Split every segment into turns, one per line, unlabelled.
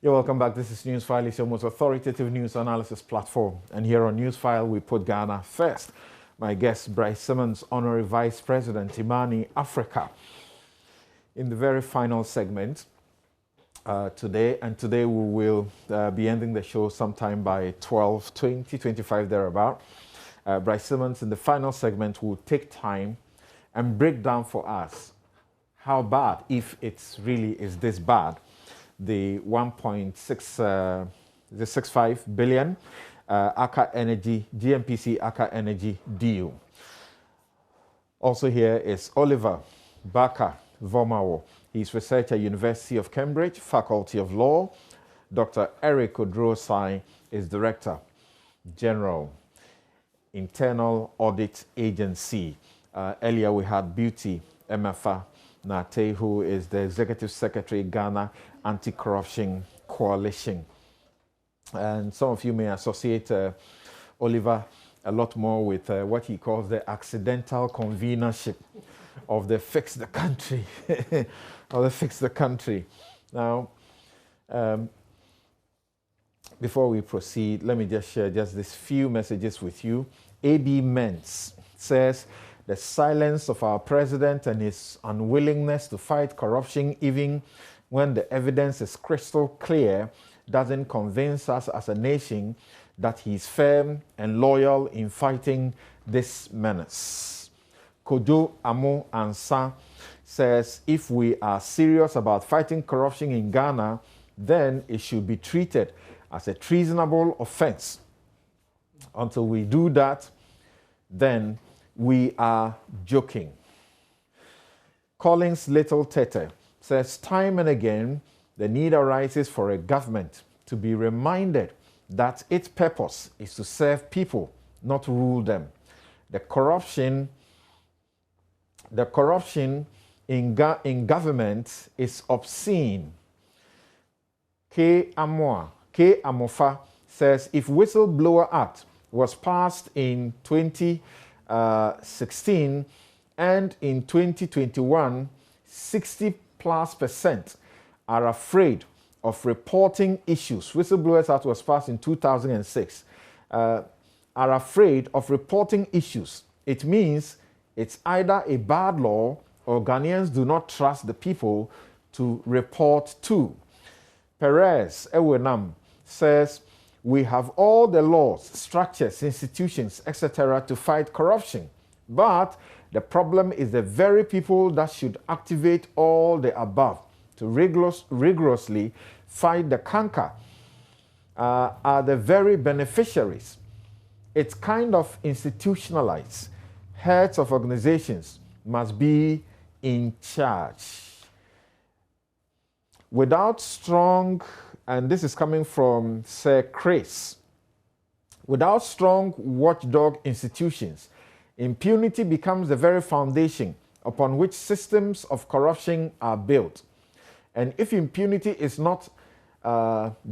You're welcome back. This is Newsfile. It's your most authoritative news analysis platform. And here on Newsfile, we put Ghana first. My guest, Bryce Simmons, Honorary Vice President, Imani, Africa. In the very final segment today, and today we will be ending the show sometime by 12:20, 25 thereabout. Bryce Simmons, in the final segment, will take time and break down for us how bad, if it's really is this bad, the 1.65 billion Aker Energy, GMPC Aker Energy deal. Also here is Oliver Baka Vomawo. He's researcher at University of Cambridge, Faculty of Law. Dr. Eric Odrosai is Director General, Internal Audit Agency. Earlier we had Beauty Emefa Nate, who is the Executive Secretary, Ghana Anti-Corruption Coalition. And some of you may associate Oliver a lot more with what he calls the accidental convenership of the Fix the Country, of the Fix the Country. Now, before we proceed, let me just share just these few messages with you. A.B. Mentz says, the silence of our president and his unwillingness to fight corruption, even when the evidence is crystal clear, doesn't convince us as a nation that he's firm and loyal in fighting this menace. Kojo Amo Ansa says, if we are serious about fighting corruption in Ghana, then it should be treated as a treasonable offense. Until we do that, then we are joking. Collins Little Tete says, time and again, the need arises for a government to be reminded that its purpose is to serve people, not rule them. The corruption in government is obscene. K. Amofa says, if Whistleblower Act was passed in 2016 and in 2021, 60+% are afraid of reporting issues. Whistleblowers Act was passed in 2006. Are afraid of reporting issues. It means it's either a bad law or Ghanaians do not trust the people to report to. Perez Ewenam says, we have all the laws, structures, institutions, etc. to fight corruption. But the problem is the very people that should activate all the above to rigorously fight the canker are the very beneficiaries. It's kind of institutionalized. Heads of organizations must be in charge. Without strong, and this is coming from Sir Chris, without strong watchdog institutions, impunity becomes the very foundation upon which systems of corruption are built. And if impunity is not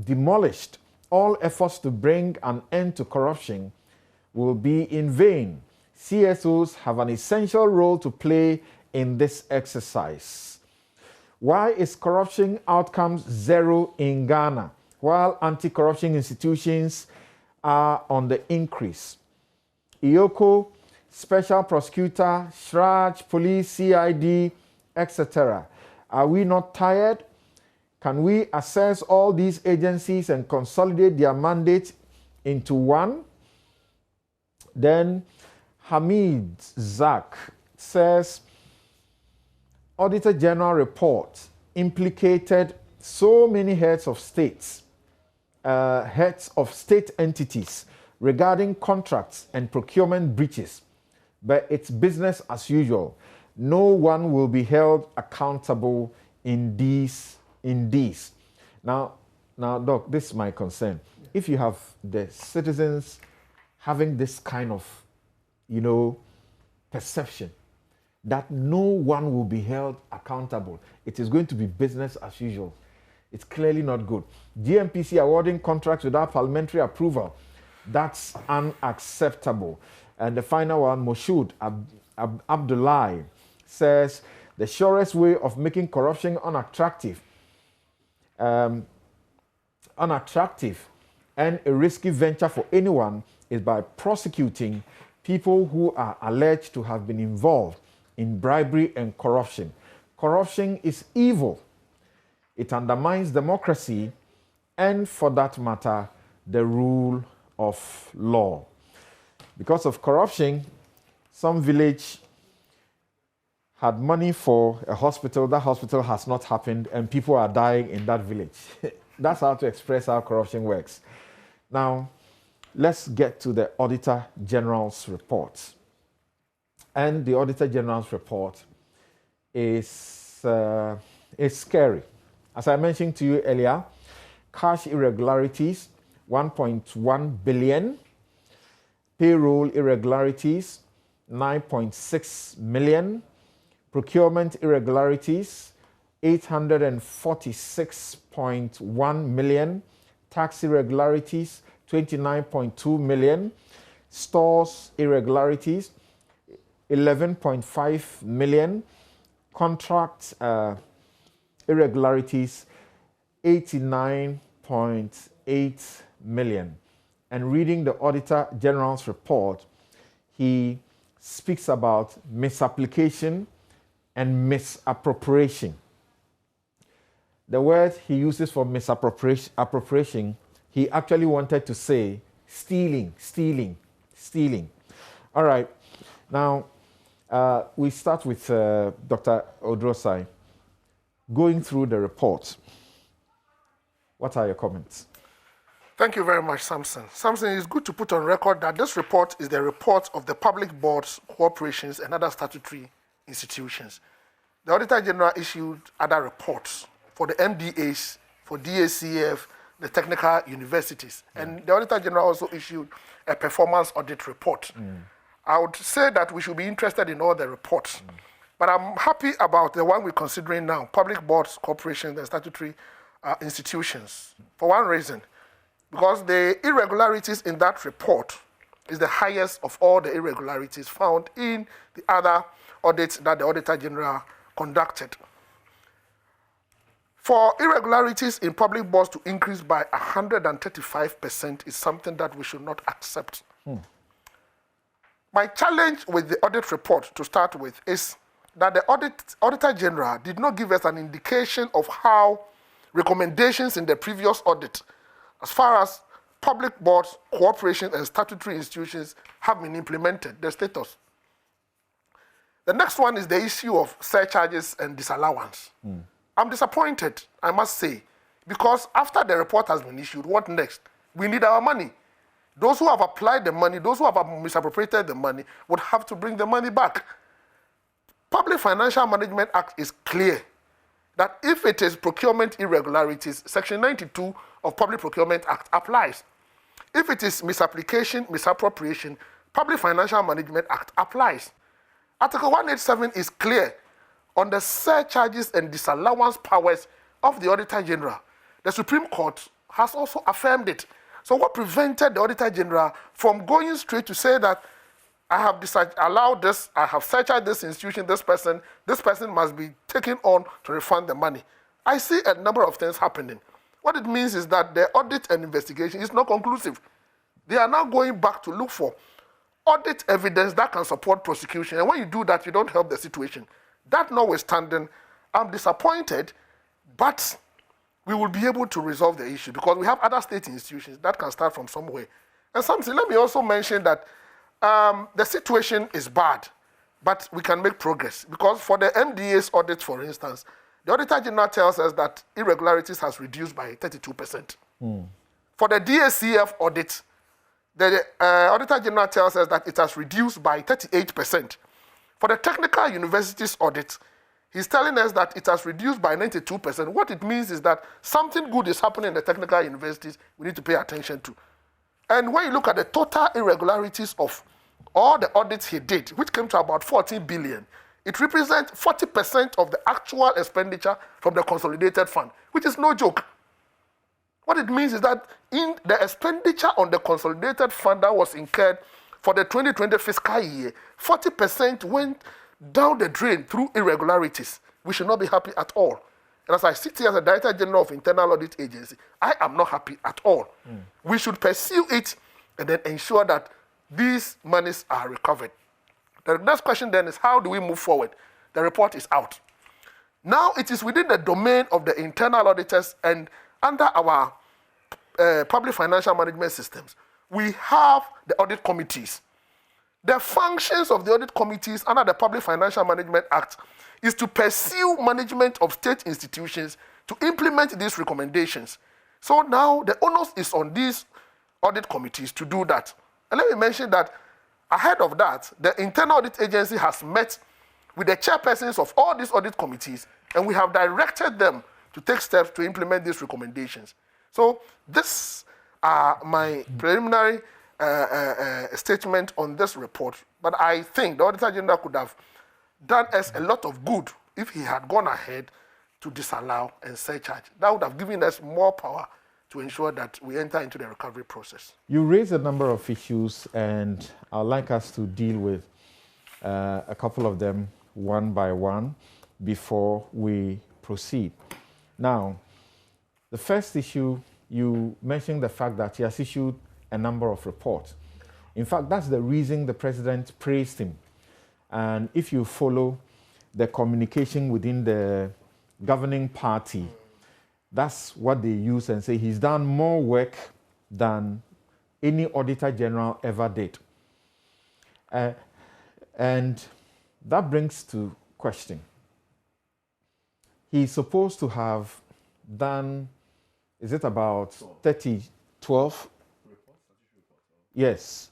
demolished, all efforts to bring an end to corruption will be in vain. CSOs have an essential role to play in this exercise. Why is corruption outcomes zero in Ghana, while anti-corruption institutions are on the increase? IOCO, Special Prosecutor, Shraj, Police, CID, etc. Are we not tired? Can we assess all these agencies and consolidate their mandate into one? Then Hamid Zak says, Auditor General Report implicated so many heads of states, heads of state entities regarding contracts and procurement breaches, but it's business as usual. No one will be held accountable in these. Now, Doc, this is my concern. If you have the citizens having this kind of, perception that no one will be held accountable, it is going to be business as usual. It's clearly not good. GMPC awarding contracts without parliamentary approval, that's unacceptable. And the final one, Moshood Abdullahi says, the surest way of making corruption unattractive unattractive and a risky venture for anyone is by prosecuting people who are alleged to have been involved in bribery and corruption. Corruption is evil. It undermines democracy and, for that matter, the rule of law. Because of corruption, some village had money for a hospital. That hospital has not happened, and people are dying in that village. That's how to express how corruption works. Now, let's get to the Auditor General's report. And the Auditor General's report is scary. As I mentioned to you earlier, cash irregularities, 1.1 billion. Payroll irregularities, 9.6 million. Procurement irregularities, 846.1 million. Tax irregularities, 29.2 million. Stores irregularities, 11.5 million. Contract irregularities, 89.8 million. And reading the Auditor General's report, he speaks about misapplication and misappropriation. The word he uses for misappropriation, he actually wanted to say stealing. All right. Now, we start with Dr. Odrosai. Going through the report, what are your comments?
Thank you very much, Samson. Samson, it's good to put on record that this report is the report of the public boards, corporations, and other statutory institutions. The Auditor General issued other reports for the MDAs, for DACF, the technical universities, and the Auditor General also issued a performance audit report. I would say that we should be interested in all the reports, but I'm happy about the one we're considering now, public boards, corporations, and statutory institutions, for one reason, because the irregularities in that report is the highest of all the irregularities found in the other audits that the Auditor General conducted. For irregularities in public boards to increase by 135% is something that we should not accept. My challenge with the audit report, to start with, is that the Auditor General did not give us an indication of how recommendations in the previous audit, as far as public boards, corporations, and statutory institutions have been implemented, the status. The next one is the issue of surcharges and disallowance. I'm disappointed, I must say, because after the report has been issued, what next? We need our money. Those who have applied the money, those who have misappropriated the money, would have to bring the money back. Public Financial Management Act is clear that if it is procurement irregularities, Section 92 of Public Procurement Act applies. If it is misapplication, misappropriation, Public Financial Management Act applies. Article 187 is clear on the surcharges and disallowance powers of the Auditor General. The Supreme Court has also affirmed it. So what prevented the Auditor General from going straight to say that I have allowed this, I have surcharged this institution, this person must be taken on to refund the money? I see a number of things happening. What it means is that the audit and investigation is not conclusive. They are now going back to look for audit evidence that can support prosecution. And when you do that, you don't help the situation. That notwithstanding, I'm disappointed, but we will be able to resolve the issue because we have other state institutions that can start from somewhere. And something, let me also mention that the situation is bad, but we can make progress. Because for the MDA's audit, for instance, the Auditor General tells us that irregularities has reduced by 32%. For the DACF audit, the Auditor General tells us that it has reduced by 38%. For the technical universities audit, he's telling us that it has reduced by 92%. What it means is that something good is happening in the technical universities we need to pay attention to. And when you look at the total irregularities of all the audits he did, which came to about 14 billion, it represents 40% of the actual expenditure from the consolidated fund, which is no joke. What it means is that in the expenditure on the consolidated fund that was incurred for the 2020 fiscal year, 40% went down the drain through irregularities. We should not be happy at all. And as I sit here as a Director General of Internal Audit Agency, I am not happy at all. We should pursue it and then ensure that these monies are recovered. The next question then is, how do we move forward? The report is out. Now it is within the domain of the internal auditors, and under our public financial management systems, we have the audit committees. The functions of the audit committees under the Public Financial Management Act is to pursue management of state institutions to implement these recommendations. So now the onus is on these audit committees to do that. And let me mention that ahead of that, the Internal Audit Agency has met with the chairpersons of all these audit committees, and we have directed them to take steps to implement these recommendations. So this are my preliminary statement on this report. But I think the Auditor General could have done us a lot of good if he had gone ahead to disallow and surcharge. That would have given us more power to ensure that we enter into the recovery process.
You raised a number of issues, and I'd like us to deal with a couple of them one by one before we proceed. Now, the first issue, you mentioned the fact that he has issued a number of reports. In fact, that's the reason the president praised him. And if you follow the communication within the governing party, that's what they use and say he's done more work than any Auditor General ever did. And that brings to question. He's supposed to have done, is it about 12? Yes,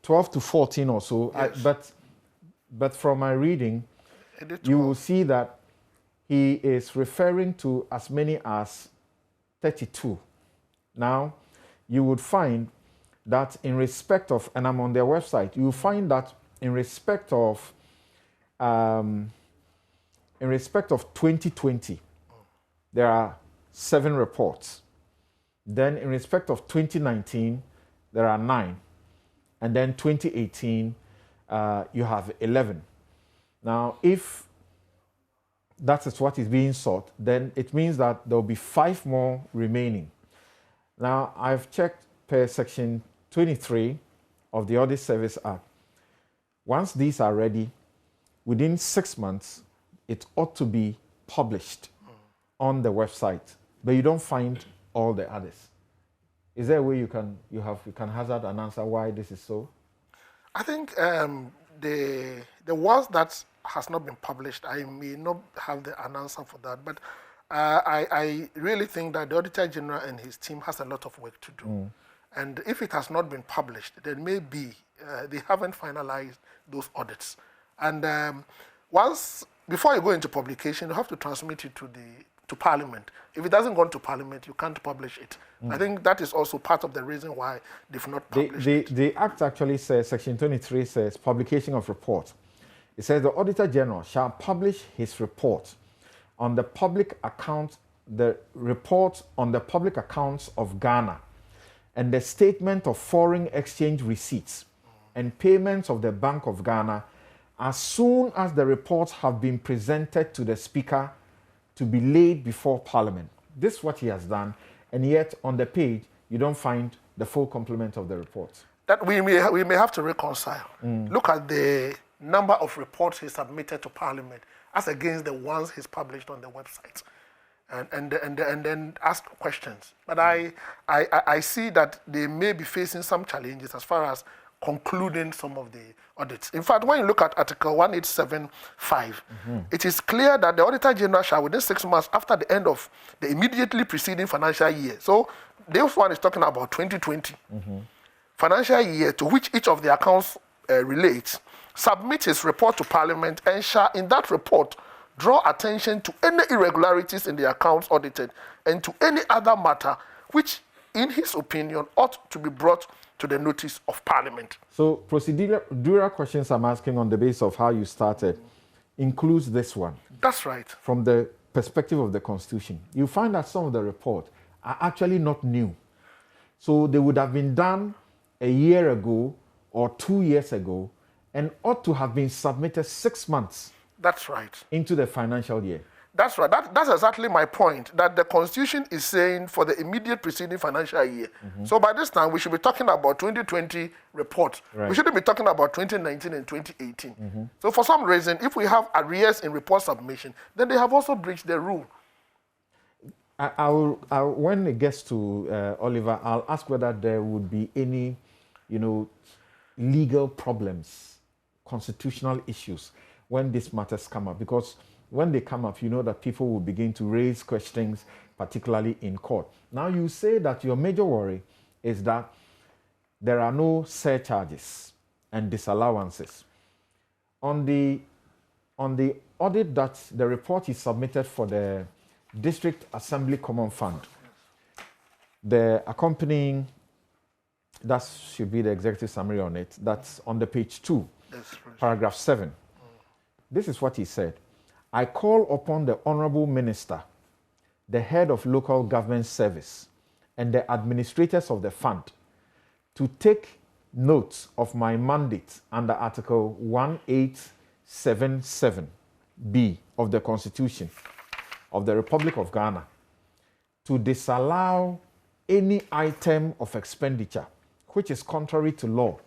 12 to 14 or so.
Yes.
But from my reading, you will see that he is referring to as many as 32. Now, you would find that in respect of, and I'm on their website, you will find that in respect of 2020, there are 7 reports. Then in respect of 2019, there are 9. And then 2018, you have 11. Now, if that is what is being sought, then it means that there will be 5 more remaining. Now, I've checked per section 23 of the Audit Service Act. Once these are ready, within 6 months, it ought to be published on the website, but you don't find all the others. Is there a way you can hazard an answer why this is so?
I think the ones that has not been published, I may not have an answer for that, but I really think that the Auditor General and his team has a lot of work to do. And if it has not been published, then maybe they haven't finalized those audits. And before you go into publication, you have to transmit it to Parliament. If it doesn't go into Parliament, you can't publish it. I think that is also part of the reason why they've not published it.
The Act actually says, Section 23 says, publication of report. It says the Auditor General shall publish his report on the public account, the report on the public accounts of Ghana, and the statement of foreign exchange receipts and payments of the Bank of Ghana as soon as the reports have been presented to the Speaker to be laid before Parliament. This is what he has done, and yet on the page, you don't find the full complement of the report.
That we may have to reconcile. Look at the number of reports he submitted to Parliament as against the ones he's published on the website, and then ask questions. But I see that they may be facing some challenges as far as concluding some of the audits. In fact, when you look at Article 1875, it is clear that the Auditor General shall, within 6 months after the end of the immediately preceding financial year, so this one is talking about 2020, financial year to which each of the accounts relates, submit his report to Parliament and shall in that report draw attention to any irregularities in the accounts audited and to any other matter which, in his opinion, ought to be brought to the notice of Parliament.
So procedural questions I'm asking on the basis of how you started includes this one.
That's right.
From the perspective of the Constitution, you find that some of the reports are actually not new. So they would have been done a year ago or 2 years ago and ought to have been submitted 6 months.
That's right.
Into the financial year.
That's right. That's exactly my point, that the Constitution is saying for the immediate preceding financial year. So by this time, we should be talking about 2020 report.
Right.
We shouldn't be talking about 2019 and 2018. So for some reason, if we have arrears in report submission, then they have also breached the rule.
When it gets to Oliver, I'll ask whether there would be any, legal problems, constitutional issues when these matters come up. Because when they come up, you know that people will begin to raise questions, particularly in court. Now, you say that your major worry is that there are no surcharges and disallowances. On the audit that the report is submitted for the District Assembly Common Fund, the accompanying, that should be the executive summary on it, that's on the page 2, paragraph 7. This is what he said. I call upon the Honorable Minister, the head of local government service, and the administrators of the fund to take note of my mandate under Article 1877B of the Constitution of the Republic of Ghana to disallow any item of expenditure which is contrary to law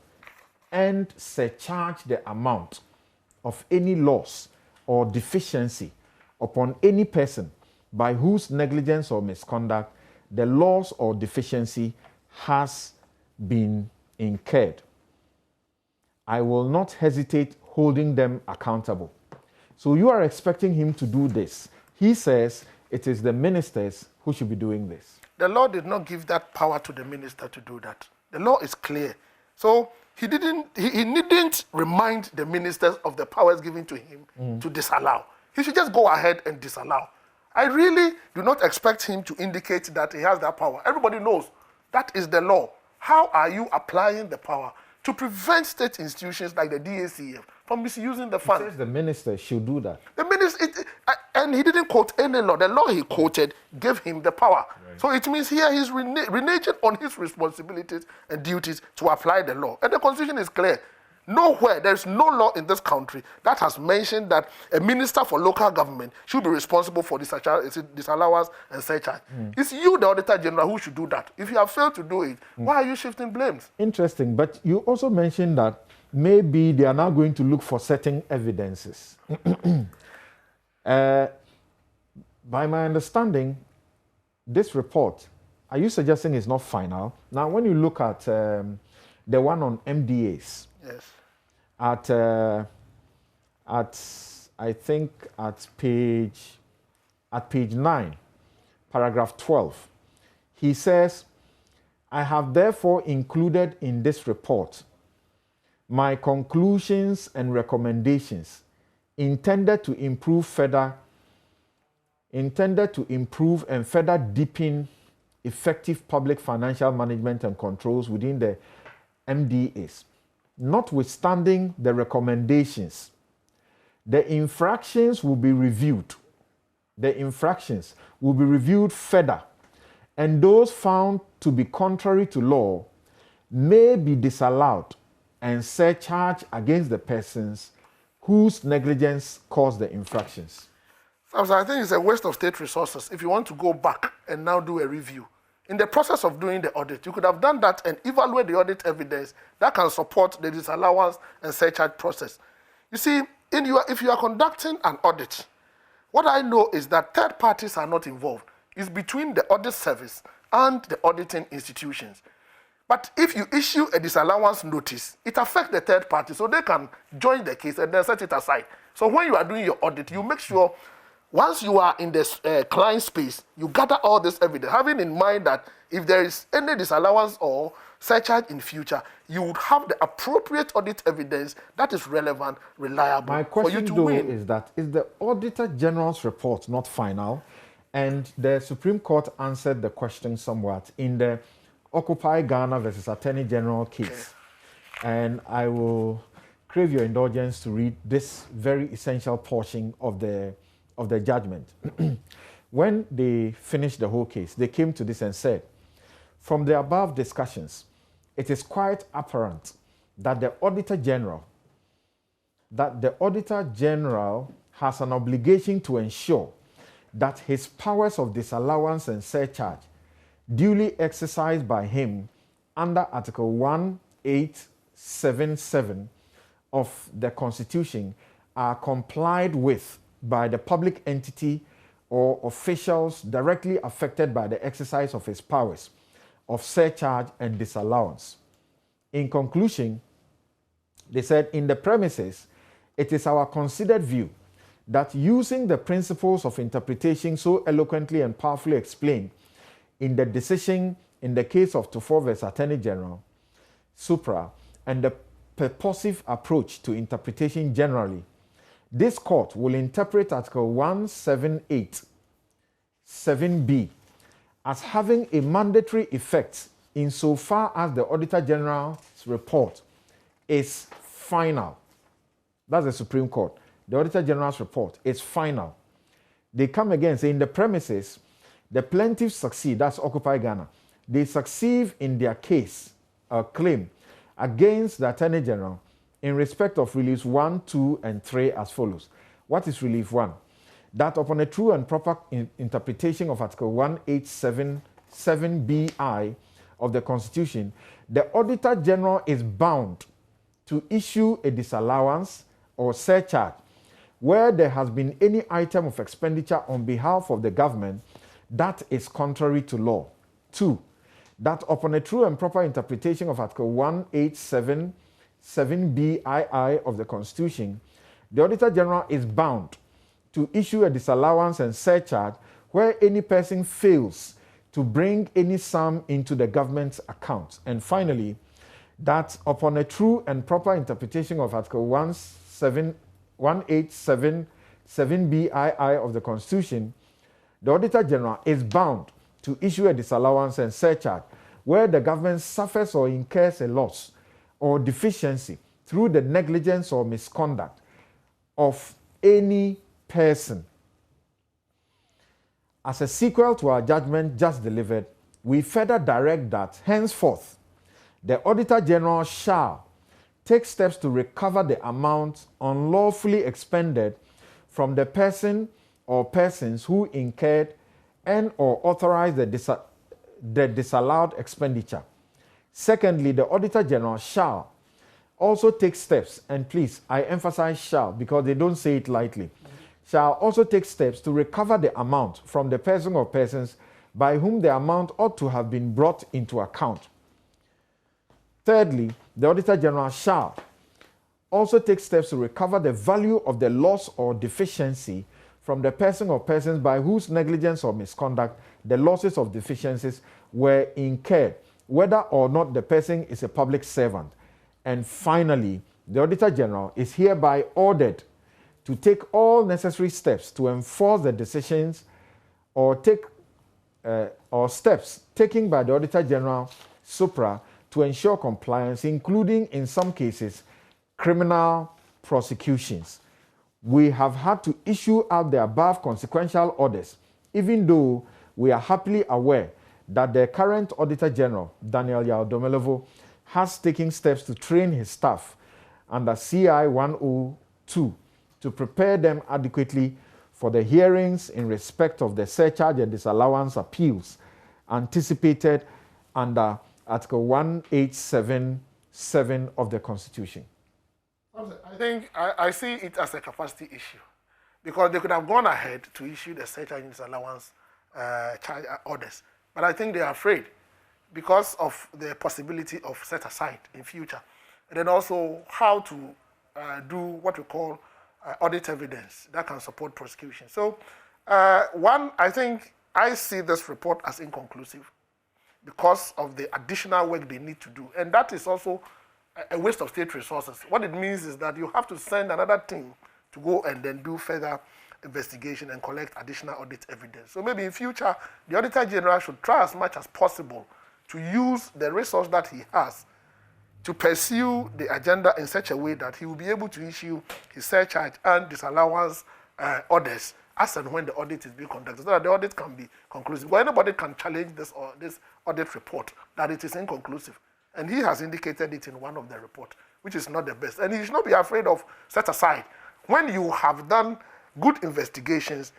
and surcharge the amount of any loss or deficiency upon any person by whose negligence or misconduct the loss or deficiency has been incurred. I will not hesitate holding them accountable. So you are expecting him to do this. He says it is the ministers who should be doing this.
The law did not give that power to the minister to do that. The law is clear. So he needn't remind the ministers of the powers given to him to disallow. He should just go ahead and disallow. I really do not expect him to indicate that he has that power. Everybody knows that is the law. How are you applying the power to prevent state institutions like the DACF from misusing the fund?
He says the minister should do that.
The minister, and he didn't quote any law. The law he quoted gave him the power. Right. So it means here he's reneging on his responsibilities and duties to apply the law. And the Constitution is clear. Nowhere, there's no law in this country that has mentioned that a minister for local government should be responsible for disallowance and surcharge. It's you, the Auditor General, who should do that. If you have failed to do it, why are you shifting blames? Interesting,
but you also mentioned that maybe they are now going to look for certain evidences. By my understanding, this report, are you suggesting it's not final? Now, when you look at the one on MDAs,
yes.
At I think at page 9, paragraph 12, he says, I have therefore included in this report my conclusions and recommendations intended to improve and further deepen effective public financial management and controls within the MDAs. Notwithstanding the recommendations, the infractions will be reviewed. The infractions will be reviewed further, and those found to be contrary to law may be disallowed and surcharged against the persons whose negligence caused the infractions.
So I think it's a waste of state resources if you want to go back and now do a review. In the process of doing the audit, you could have done that and evaluate the audit evidence that can support the disallowance and surcharge process. You see, if you are conducting an audit, what I know is that third parties are not involved. It's between the audit service and the auditing institutions. But if you issue a disallowance notice, it affects the third party, so they can join the case and then set it aside. So when you are doing your audit, you make sure once you are in this client space, you gather all this evidence, having in mind that if there is any disallowance or surcharge in future, you would have the appropriate audit evidence that is relevant, reliable.
My question,
for you to
though,
win.
is that is the Auditor General's report not final? And the Supreme Court answered the question somewhat in the Occupy Ghana versus Attorney General case. Okay. And I will crave your indulgence to read this very essential portion of the judgment. When they finished the whole case, they came to this and said, from the above discussions, it is quite apparent that the Auditor General has an obligation to ensure that his powers of disallowance and surcharge, duly exercised by him under Article 1877 of the Constitution, are complied with by the public entity or officials directly affected by the exercise of his powers of surcharge and disallowance. In conclusion, they said, in the premises, it is our considered view that using the principles of interpretation so eloquently and powerfully explained in the decision in the case of Tufor vs. Attorney General, Supra, and the purposive approach to interpretation generally, this court will interpret Article 178 7b as having a mandatory effect insofar as the Auditor General's report is final. That's the Supreme Court. The Auditor General's report is final. They come again, say, in the premises, the plaintiffs succeed, that's Occupy Ghana. They succeed in their case, claim, against the Attorney General in respect of reliefs 1, 2, and 3 as follows. What is relief 1? That upon a true and proper interpretation of Article 1877bi of the Constitution, the Auditor General is bound to issue a disallowance or surcharge where there has been any item of expenditure on behalf of the government that is contrary to law. 2. That upon a true and proper interpretation of Article 1877bii of the Constitution, the Auditor General is bound to issue a disallowance and surcharge where any person fails to bring any sum into the government's account. And finally, that upon a true and proper interpretation of Article 1877bii of the Constitution, the Auditor General is bound to issue a disallowance and surcharge where the government suffers or incurs a loss or deficiency through the negligence or misconduct of any person. As a sequel to our judgment just delivered, we further direct that henceforth the Auditor General shall take steps to recover the amount unlawfully expended from the person or persons who incurred and or authorized the disallowed expenditure. Secondly, the Auditor General shall also take steps, and please, I emphasize shall because they don't say it lightly, shall also take steps to recover the amount from the person or persons by whom the amount ought to have been brought into account. Thirdly, the Auditor General shall also take steps to recover the value of the loss or deficiency from the person or persons by whose negligence or misconduct the losses or deficiencies were incurred, whether or not the person is a public servant. And finally, the Auditor General is hereby ordered to take all necessary steps to enforce the decisions or steps taken by the Auditor General Supra to ensure compliance, including, in some cases, criminal prosecutions. We have had to issue out the above consequential orders, even though we are happily aware that the current Auditor General, Daniel Yao-Domelevo, has taken steps to train his staff under CI 102 to prepare them adequately for the hearings in respect of the surcharge and disallowance appeals anticipated under Article 1877 of the Constitution.
I think I see it as a capacity issue because they could have gone ahead to issue the surcharge and disallowance charge orders, but I think they are afraid because of the possibility of set aside in future, and then also how to do what we call audit evidence that can support prosecution. So, one, I think I see this report as inconclusive because of the additional work they need to do, and that is also a waste of state resources. What it means is that you have to send another team to go and then do further investigation and collect additional audit evidence. So maybe in future, the Auditor General should try as much as possible to use the resource that he has to pursue the agenda in such a way that he will be able to issue his surcharge and disallowance orders as and when the audit is being conducted, so that the audit can be conclusive. But anybody can challenge this audit report that it is inconclusive. And he has indicated it in one of the reports, which is not the best. And he should not be afraid of set aside. When you have done good investigations,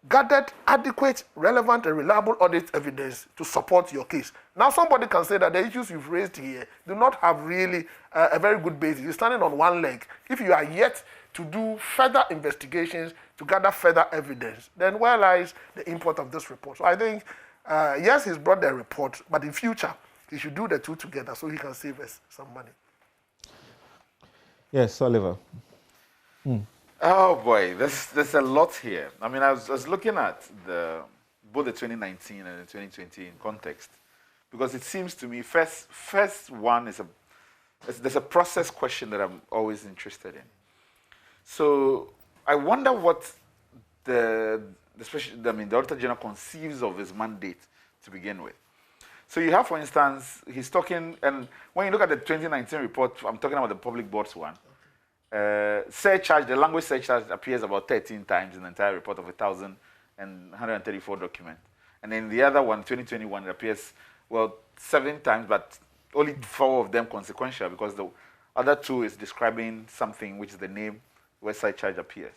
gathered adequate, relevant, and reliable audit evidence to support your case. Now, somebody can say that the issues you've raised here do not have really a very good basis. You're standing on one leg. If you are yet to do further investigations, to gather further evidence, then where lies the import of this report? So I think, yes, he's brought the report, but in future, he should do the two together so he can save us some money.
Yes, Oliver.
Oh boy, there's a lot here. I mean, I was looking at both the 2019 and the 2020 in context, because it seems to me first one is there's a process question that I'm always interested in. So I wonder what the Auditor General conceives of his mandate to begin with. So you have, for instance, he's talking, and when you look at the 2019 report, I'm talking about the public boards one. Surcharge, the language surcharge appears about 13 times in the entire report of 1,134 documents. And then the other one, 2021, it appears, 7 times, but only 4 of them consequential, because the other 2 is describing something which is the name where surcharge appears.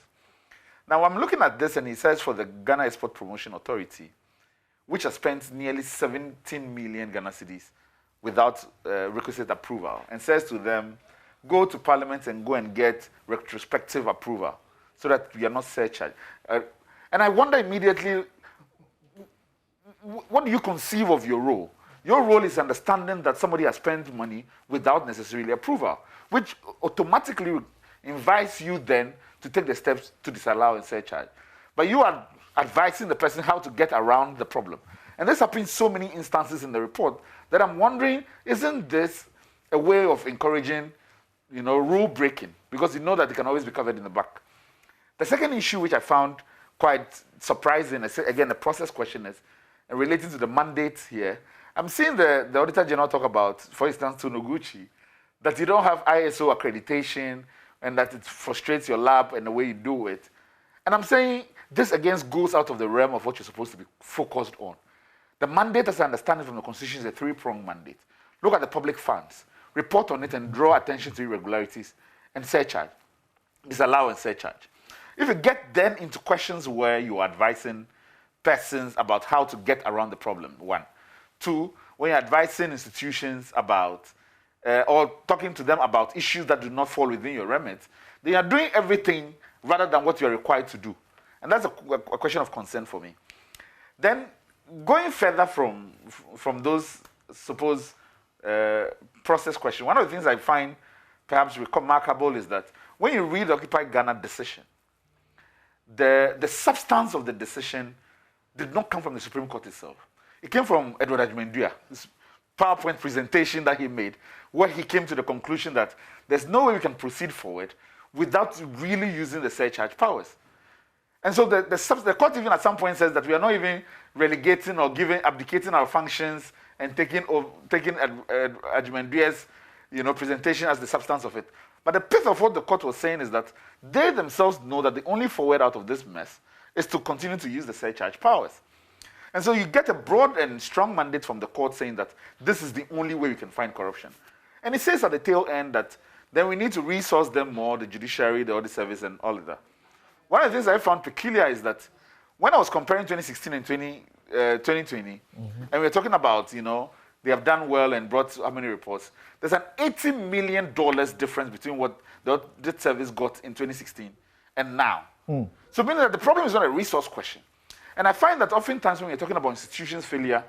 Now I'm looking at this, and he says for the Ghana Export Promotion Authority, which has spent nearly 17 million Ghana cedis without requisite approval, and says to them, go to Parliament and go and get retrospective approval so that we are not surcharged. And I wonder immediately, what do you conceive of your role? Your role is understanding that somebody has spent money without necessarily approval, which automatically invites you then to take the steps to disallow and surcharge. But you are advising the person how to get around the problem. And this happens so many instances in the report that I'm wondering, isn't this a way of encouraging, rule breaking? Because you know that it can always be covered in the back. The second issue which I found quite surprising, again, the process question is, and relating to the mandate here, I'm seeing the Auditor General talk about, for instance, to Noguchi, that you don't have ISO accreditation and that it frustrates your lab and the way you do it. And I'm saying this again goes out of the realm of what you're supposed to be focused on. The mandate, as I understand it from the Constitution, is a 3-pronged mandate. Look at the public funds, report on it, and draw attention to irregularities, and surcharge, disallow and surcharge. If you get then into questions where you are advising persons about how to get around the problem, 1. 2, when you're advising institutions about, or talking to them about issues that do not fall within your remit, they are doing everything rather than what you're required to do. And that's a question of concern for me. Then, going further from those supposed process questions, one of the things I find perhaps remarkable is that when you read the Occupy Ghana decision, the substance of the decision did not come from the Supreme Court itself. It came from Edward Ajimendua, this PowerPoint presentation that he made, where he came to the conclusion that there's no way we can proceed forward without really using the surcharge powers. And so the court even at some point says that we are not even relegating or abdicating our functions and taking Ajimendua's presentation as the substance of it. But the pith of what the court was saying is that they themselves know that the only forward out of this mess is to continue to use the surcharge powers. And so you get a broad and strong mandate from the court saying that this is the only way we can find corruption. And it says at the tail end that then we need to resource them more, the judiciary, the audit service, and all of that. One of the things I found peculiar is that when I was comparing 2016 and 2020, and we're talking about, they have done well and brought how many reports, there's an $80 million difference between what the audit service got in 2016 and now. So meaning that the problem is not a resource question. And I find that oftentimes when we're talking about institutions' failure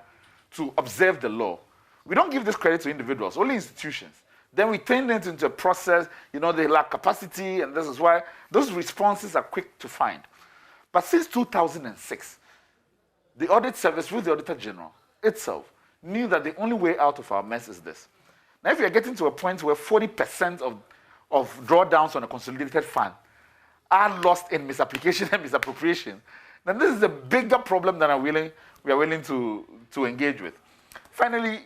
to observe the law, we don't give this credit to individuals, only institutions. Then we turn it into a process, they lack capacity, and this is why those responses are quick to find. But since 2006, the audit service with the Auditor General itself knew that the only way out of our mess is this. Now, if you're getting to a point where 40% of drawdowns on a consolidated fund are lost in misapplication and misappropriation, then this is a bigger problem than we are willing to engage with. Finally,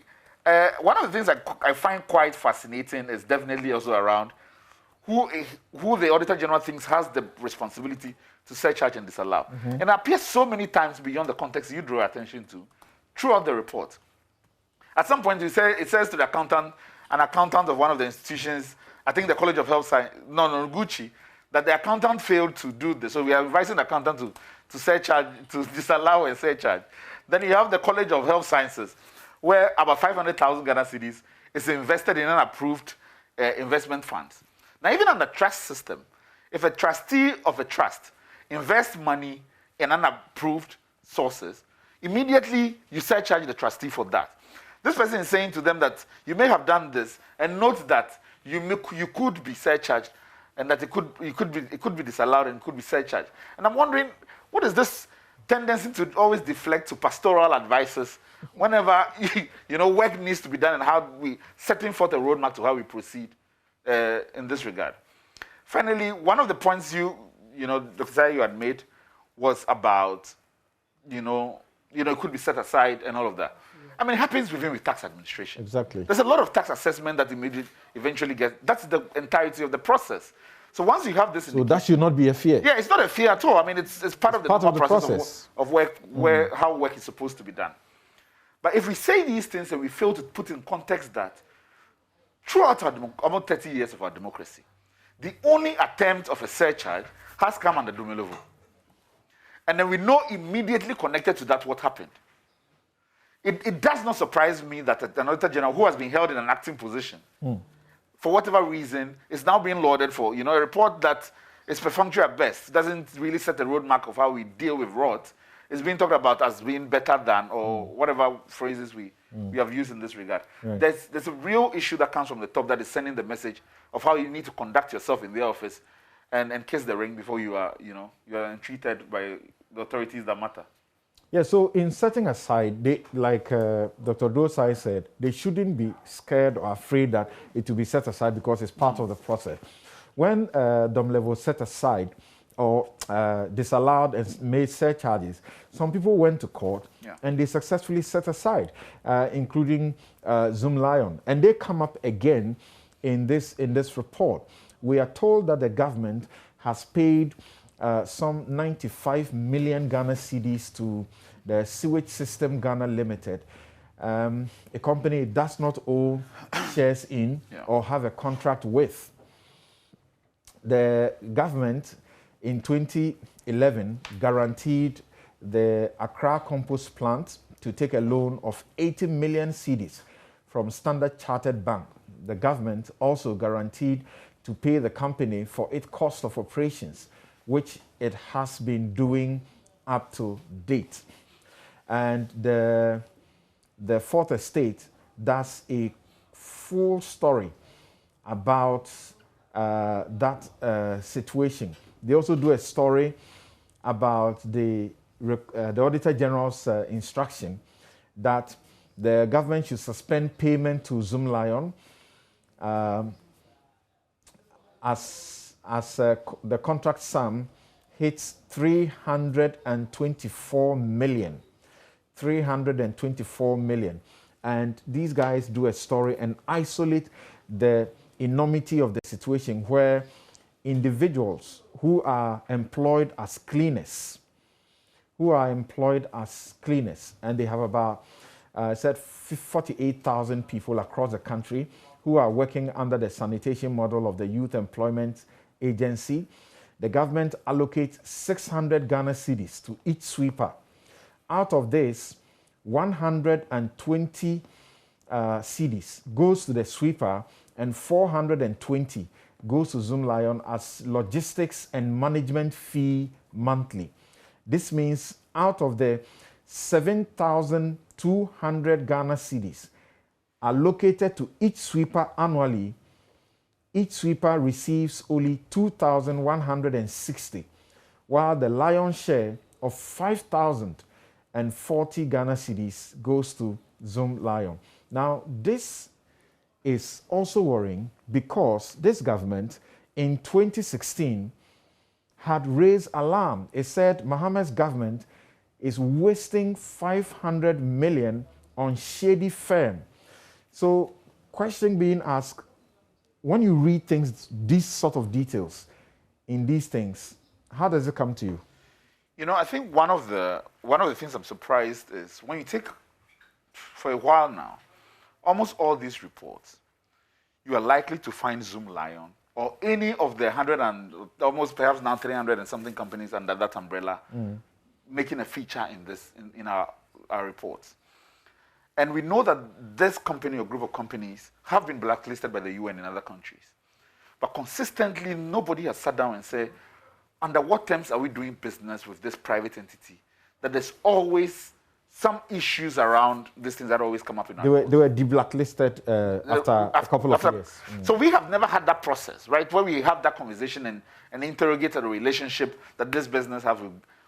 one of the things I find quite fascinating is definitely also around who the Auditor General thinks has the responsibility to surcharge and disallow. And it appears so many times beyond the context you draw attention to throughout the report. At some point, it says to the accountant, an accountant of one of the institutions, I think the College of Health Science, Noguchi, that the accountant failed to do this. So we are advising the accountant to surcharge, to disallow a surcharge. Then you have the College of Health Sciences, where about 500,000 Ghana cedis is invested in unapproved investment funds. Now, even on the trust system, if a trustee of a trust invests money in unapproved sources, immediately you surcharge the trustee for that. This person is saying to them that you may have done this, and note that you could be surcharged, and that it could be disallowed and could be surcharged. And I'm wondering, what is this tendency to always deflect to pastoral advices whenever work needs to be done, and how we setting forth a roadmap to how we proceed in this regard? Finally, one of the points Dr. Zai, you had made was about it could be set aside and all of that. I mean, it happens with tax administration.
Exactly.
There's a lot of tax assessment that eventually gets. That's the entirety of the process. So once you have this,
so that should not be a fear.
Yeah, it's not a fear at all. I mean, it's part of the process of work, how work is supposed to be done. But if we say these things and we fail to put in context that throughout almost 30 years of our democracy, the only attempt of a surcharge has come under Dumelovo. And then we know immediately connected to that what happened. It does not surprise me that an Auditor General who has been held in an acting position, for whatever reason, is now being lauded for a report that is perfunctory at best, doesn't really set a roadmap of how we deal with rot. It's being talked about as being better than, or whatever phrases we have used in this regard. Right. There's a real issue that comes from the top that is sending the message of how you need to conduct yourself in the office and kiss the ring before you are entreated by the authorities that matter.
Yeah, so in setting aside, like Dr. Dosai said, they shouldn't be scared or afraid that it will be set aside because it's part of the process. When Dumelovo set aside or disallowed and made surcharges, some people went to court and they successfully set aside, including Zoom Lion. And they come up again in this report. We are told that the government has paid some 95 million Ghana cedis to the Sewage System Ghana Limited, a company it does not own shares in or have a contract with. The government in 2011 guaranteed the Accra compost plant to take a loan of 80 million cedis from Standard Chartered Bank. The government also guaranteed to pay the company for its cost of operations, which it has been doing up to date. And the Fourth Estate does a full story about that situation. They also do a story about the Auditor General's instruction that the government should suspend payment to Zoom Lion as the contract sum hits 324 million. 324 million. And these guys do a story and isolate the enormity of the situation where individuals who are employed as cleaners, and they have about 48,000 people across the country who are working under the sanitation model of the Youth Employment Agency. The government allocates 600 Ghana cedis to each sweeper. Out of this, 120 cedis goes to the sweeper and 420 goes to Zoom Lion as logistics and management fee monthly. This means out of the 7,200 Ghana cedis allocated to each sweeper annually, each sweeper receives only 2,160, while the lion's share of 5,040 Ghana cedis goes to Zoom Lion. Now, this is also worrying because this government in 2016 had raised alarm. It said Mohammed's government is wasting 500 million on shady firm. So, question being asked, when you read things, these sort of details in these things, how does it come to you?
I think one of the things I'm surprised is when you take, for a while now, almost all these reports, you are likely to find Zoom Lion or any of the 100 and almost perhaps now 300 and something companies under that umbrella making a feature in this in our reports. And we know that this company or group of companies have been blacklisted by the UN in other countries. But consistently, nobody has sat down and said, under what terms are we doing business with this private entity? That there's always some issues around these things that always come up in our reports.
They were de-blacklisted after a couple of years.
So we have never had that process, right, where we have that conversation and interrogate the relationship that this business has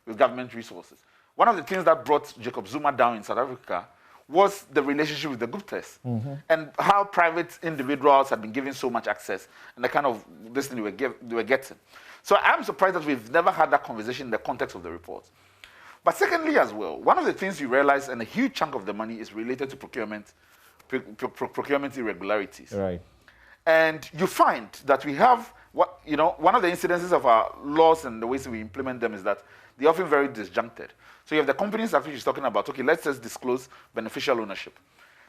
with government resources. One of the things that brought Jacob Zuma down in South Africa was the relationship with the Guptas and how private individuals had been given so much access and the kind of this thing they were getting. So I'm surprised that we've never had that conversation in the context of the report. But secondly as well, one of the things you realize, and a huge chunk of the money is related to procurement irregularities.
Right.
And you find that we have, one of the incidences of our laws and the ways we implement them is that they're often very disjuncted. So you have the companies that which is talking about, okay, let's just disclose beneficial ownership.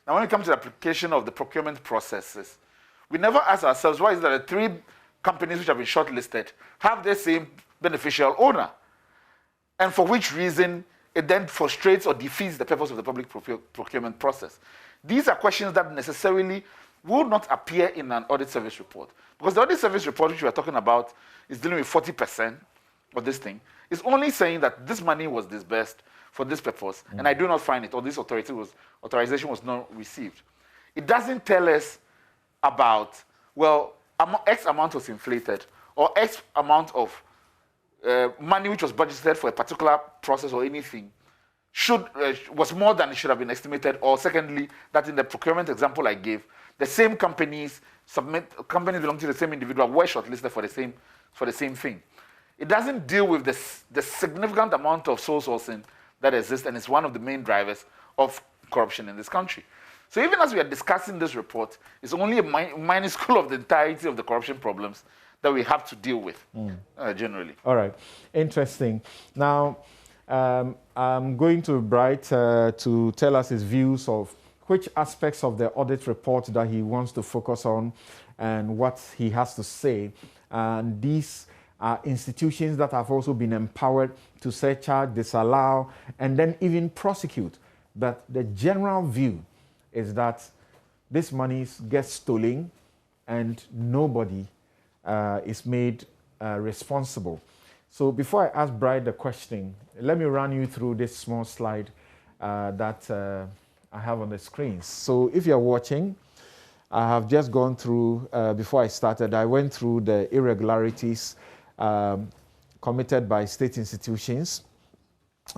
Now when it comes to the application of the procurement processes, we never ask ourselves, why is it that the 3 companies which have been shortlisted have the same beneficial owner? And for which reason it then frustrates or defeats the purpose of the public procurement process. These are questions that necessarily will not appear in an audit service report. Because the audit service report which we are talking about is dealing with 40% of this thing. It's only saying that this money was disbursed for this purpose, and I do not find it, or this authorization was not received. It doesn't tell us about, well, X amount was inflated, or X amount of money which was budgeted for a particular process or anything was more than it should have been estimated, or secondly, that in the procurement example I gave, the same companies belonging to the same individual were shortlisted for the same thing. It doesn't deal with the significant amount of sole sourcing that exists, and it's one of the main drivers of corruption in this country. So even as we are discussing this report, it's only a minuscule of the entirety of the corruption problems that we have to deal with generally.
All right, interesting. Now, I'm going to Bright to tell us his views of which aspects of the audit report that he wants to focus on and what he has to say. And these are institutions that have also been empowered to surcharge, disallow, and then even prosecute. But the general view is that this money gets stolen and nobody is made responsible. So before I ask Bright the question, let me run you through this small slide that I have on the screen. So if you're watching, I have just gone through, before I started, I went through the irregularities committed by state institutions.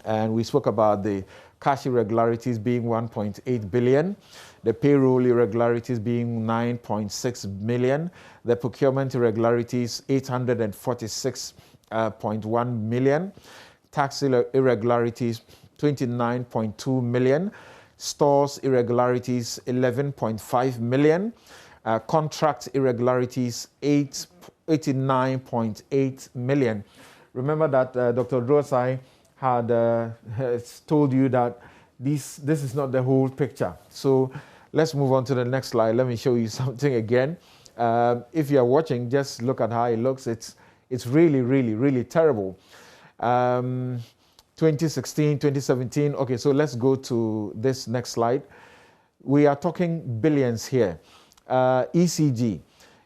And we spoke about the cash irregularities being 1.8 billion, the payroll irregularities being 9.6 million, the procurement irregularities 846.1 million, tax irregularities 29.2 million, stores irregularities 11.5 million, contract irregularities 89.8 million. Remember that Dr. Drosai had told you that this is not the whole picture. So let's move on to the next slide. Let me show you something again. If you're watching, just look at how it looks. It's really, really, really terrible. 2016, 2017. Okay, so let's go to this next slide. We are talking billions here. ECG.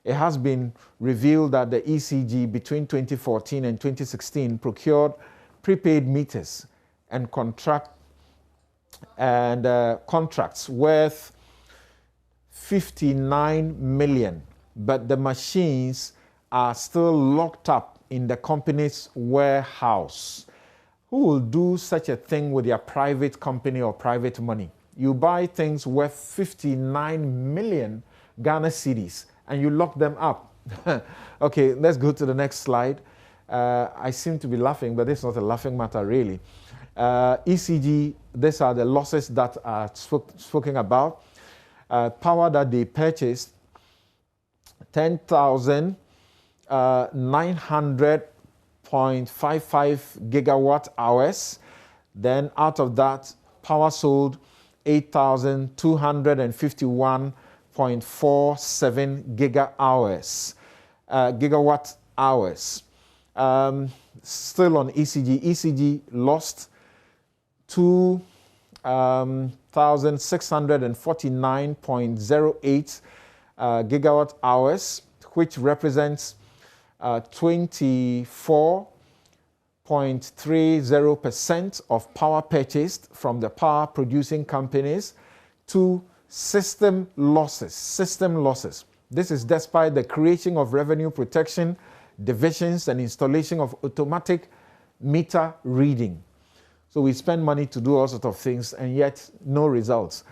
It has been revealed that the ECG between 2014 and 2016 procured prepaid meters and contracts worth 59 million, but the machines are still locked up in the company's warehouse. Who will do such a thing with their private company or private money? You buy things worth 59 million Ghana cedis and you lock them up. Okay, let's go to the next slide. I seem to be laughing, but it's not a laughing matter, really. ECG, these are the losses that are spoken about. Power that they purchased, 10,900.55 gigawatt hours. Then out of that, power sold 8,251.47 giga hours. gigawatt hours. Still on ECG, ECG lost 2,649.08 gigawatt hours, which represents 24.30% of power purchased from the power producing companies to system losses. This is despite the creation of revenue protection divisions and installation of automatic meter reading. So we spend money to do all sorts of things and yet no results.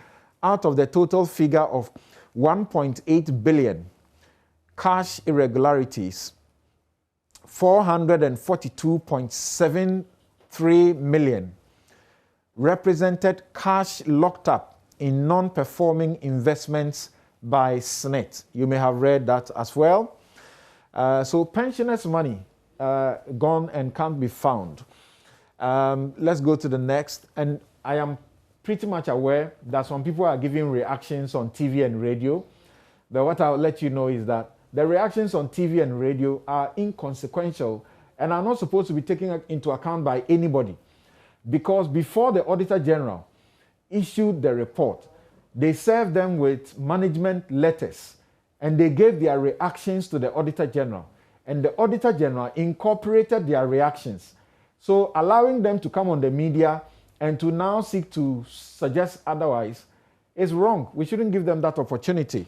Out of the total figure of 1.8 billion cash irregularities, 442.73 million represented cash locked up in non-performing investments by SNET. You may have read that as well. So pensioners' money gone and can't be found. Let's go to the next. And I am pretty much aware that some people are giving reactions on TV and radio. But what I'll let you know is that the reactions on TV and radio are inconsequential and are not supposed to be taken into account by anybody. Because before the Auditor General issued the report, they served them with management letters and they gave their reactions to the Auditor General. And the Auditor General incorporated their reactions. So allowing them to come on the media and to now seek to suggest otherwise is wrong. We shouldn't give them that opportunity.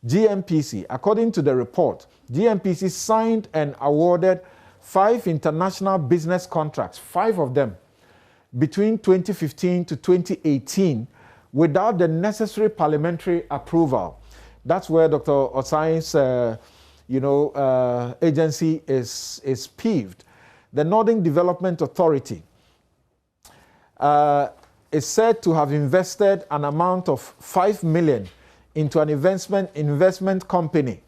GMPC, according to the report, GMPC signed and awarded 5 international business contracts, 5 of them, between 2015 to 2018 without the necessary parliamentary approval. That's where Dr. Osai's agency is peeved. The Northern Development Authority is said to have invested an amount of 5 million into an investment company,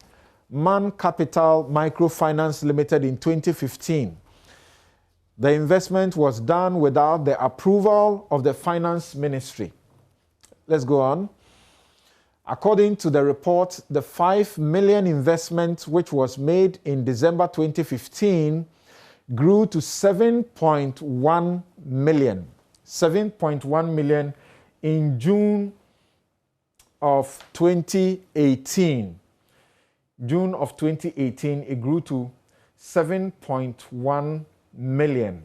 Man Capital Microfinance Limited, in 2015. The investment was done without the approval of the Finance Ministry. Let's go on. According to the report, the 5 million investment, which was made in December 2015, grew to 7.1 million. 7.1 million in June of 2018. June of 2018, it grew to 7.1 million.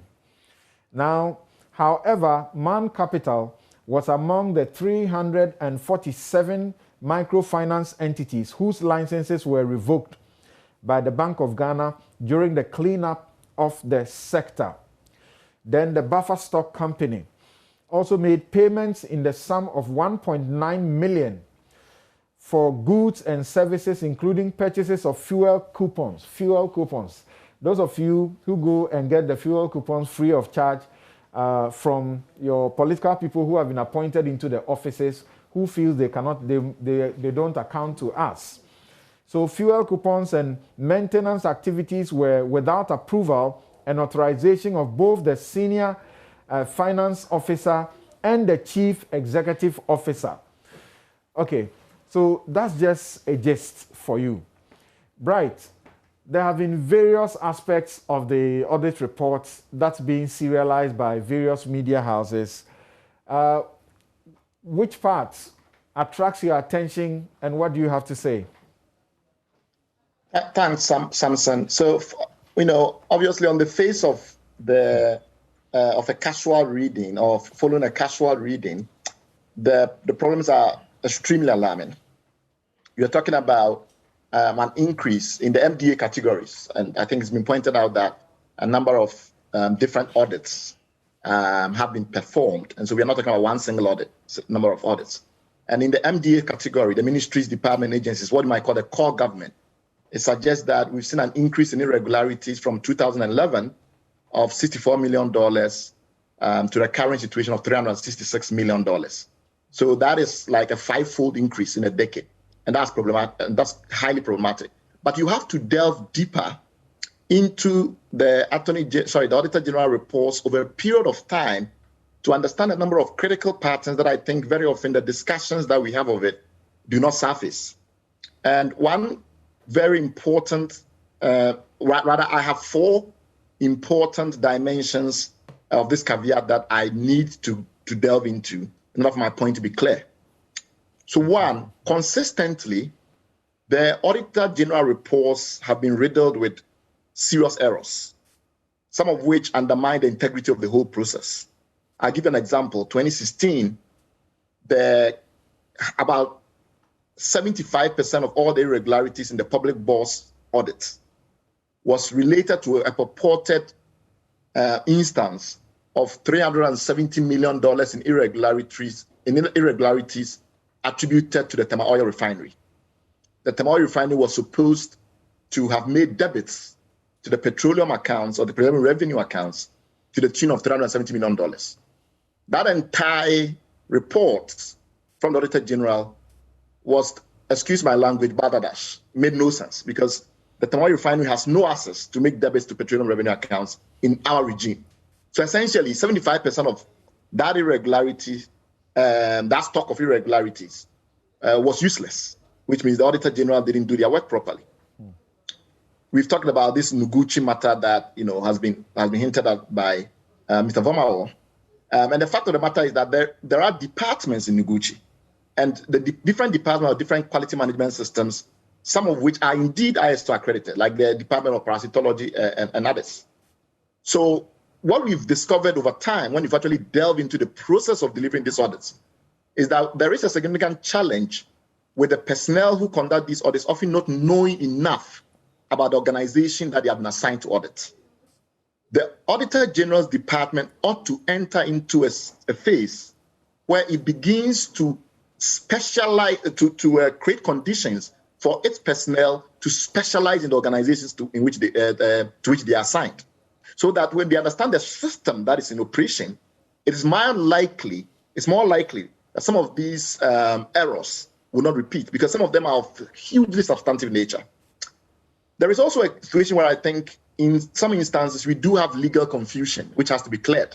Now, however, Man Capital was among the 347 microfinance entities whose licenses were revoked by the Bank of Ghana during the cleanup of the sector. Then the Buffer Stock Company also made payments in the sum of 1.9 million for goods and services, including purchases of fuel coupons. Fuel coupons. Those of you who go and get the fuel coupons free of charge from your political people who have been appointed into the offices, who feel they cannot, they don't account to us. So fuel coupons and maintenance activities were without approval and authorization of both the senior finance officer and the chief executive officer. Okay, so that's just a gist for you. Right, there have been various aspects of the audit reports that's being serialized by various media houses. Which parts attracts your attention and what do you have to say?
Thanks, Samson. So, obviously on the face of a casual reading or following a casual reading, the problems are extremely alarming. You're talking about an increase in the MDA categories, and I think it's been pointed out that a number of different audits have been performed, and so we are not talking about one single audit, number of audits. And in the MDA category, the ministries, department, agencies, what you might call the core government, it suggests that we've seen an increase in irregularities from 2011 of $64 million to the current situation of $366 million. So that is like a 5-fold increase in a decade. And that's problematic, and that's highly problematic. But you have to delve deeper into the Auditor General reports over a period of time to understand a number of critical patterns that I think very often the discussions that we have of it do not surface. And one very important rather, I have 4 important dimensions of this caveat that I need to delve into in order for my point to be clear. So 1, consistently, the Auditor General reports have been riddled with serious errors, some of which undermine the integrity of the whole process. I'll give you an example. 2016, about 75% of all the irregularities in the public boss audit was related to a purported instance of $370 million in irregularities attributed to the Tema Oil Refinery. The Tema Oil Refinery was supposed to have made debits to the petroleum accounts or the petroleum revenue accounts to the tune of $370 million. That entire report from the Auditor General was, excuse my language, badadash, made no sense because the Tema Oil Refinery has no access to make debits to petroleum revenue accounts in our regime. So essentially, 75% of that irregularity, that stock of irregularities was useless, which means the Auditor General didn't do their work properly. We've talked about this Noguchi matter that has been hinted at by Mr. Vomao. And the fact of the matter is that there are departments in Noguchi, and the different departments have different quality management systems, some of which are indeed ISO accredited, like the Department of Parasitology and others. So what we've discovered over time, when you've actually delved into the process of delivering these audits, is that there is a significant challenge with the personnel who conduct these audits often not knowing enough about the organization that they have been assigned to audit. The Auditor General's department ought to enter into a phase where it begins to specialize, to create conditions for its personnel to specialize in the organizations to which they are assigned, so that when they understand the system that is in operation, it's more likely that some of these errors will not repeat, because some of them are of hugely substantive nature. There is also a situation where I think in some instances we do have legal confusion, which has to be cleared.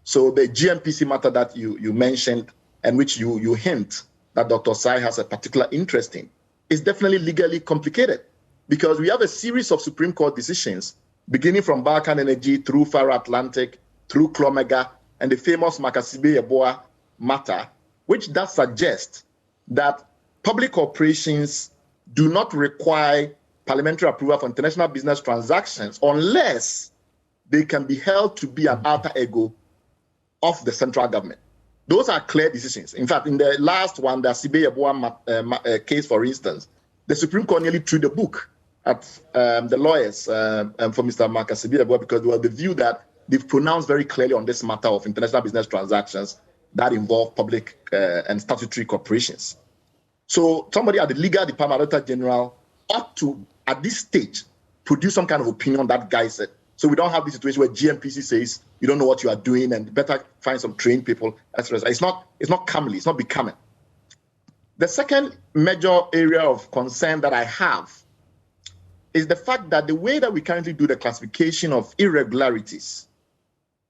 So the GMPC matter that you mentioned, and which you hint that Dr. Sai has a particular interest in, is definitely legally complicated, because we have a series of Supreme Court decisions, beginning from Balkan Energy through Faro Atlantic, through Clomega, and the famous Makasibe Yeboah matter, which does suggest that public corporations do not require parliamentary approval for international business transactions unless they can be held to be an alter ego of the central government. Those are clear decisions. In fact, in the last one, the Sibe Yeboah case, for instance, the Supreme Court nearly threw the book at the lawyers for Mr. Makasibe Yeboah, because they were the view that they've pronounced very clearly on this matter of international business transactions that involve public and statutory corporations. So somebody at the legal department, Auditor General, ought to, at this stage, produce some kind of opinion that guides it. So we don't have this situation where GMPC says you don't know what you are doing and better find some trained people, etc. It's not comely, it's not becoming. The second major area of concern that I have is the fact that the way that we currently do the classification of irregularities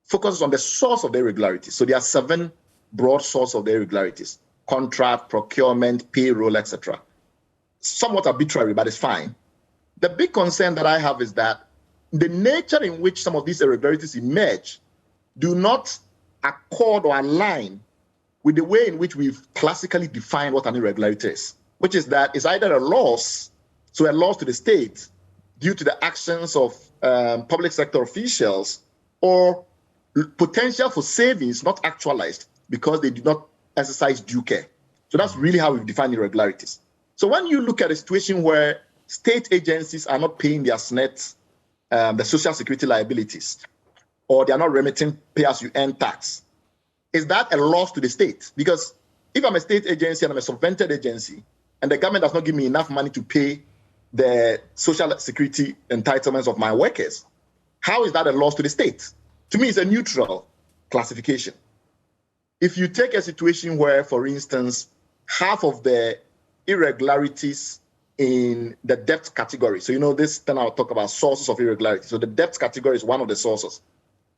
focuses on the source of the irregularities. So there are 7 broad sources of the irregularities: contract, procurement, payroll, etc. Somewhat arbitrary, but it's fine. The big concern that I have is that the nature in which some of these irregularities emerge do not accord or align with the way in which we've classically defined what an irregularity is, which is that it's either a loss, so a loss to the state due to the actions of public sector officials, or potential for savings not actualized because they did not exercise due care. So that's really how we've defined irregularities. So when you look at a situation where state agencies are not paying their SNET, the social security liabilities, or they are not remitting pay-as-you-earn tax, is that a loss to the state? Because if I'm a state agency and I'm a subvented agency, and the government does not give me enough money to pay the social security entitlements of my workers, how is that a loss to the state? To me, it's a neutral classification. If you take a situation where, for instance, half of the irregularities in the debt category, so then I'll talk about sources of irregularity. So the debt category is one of the sources.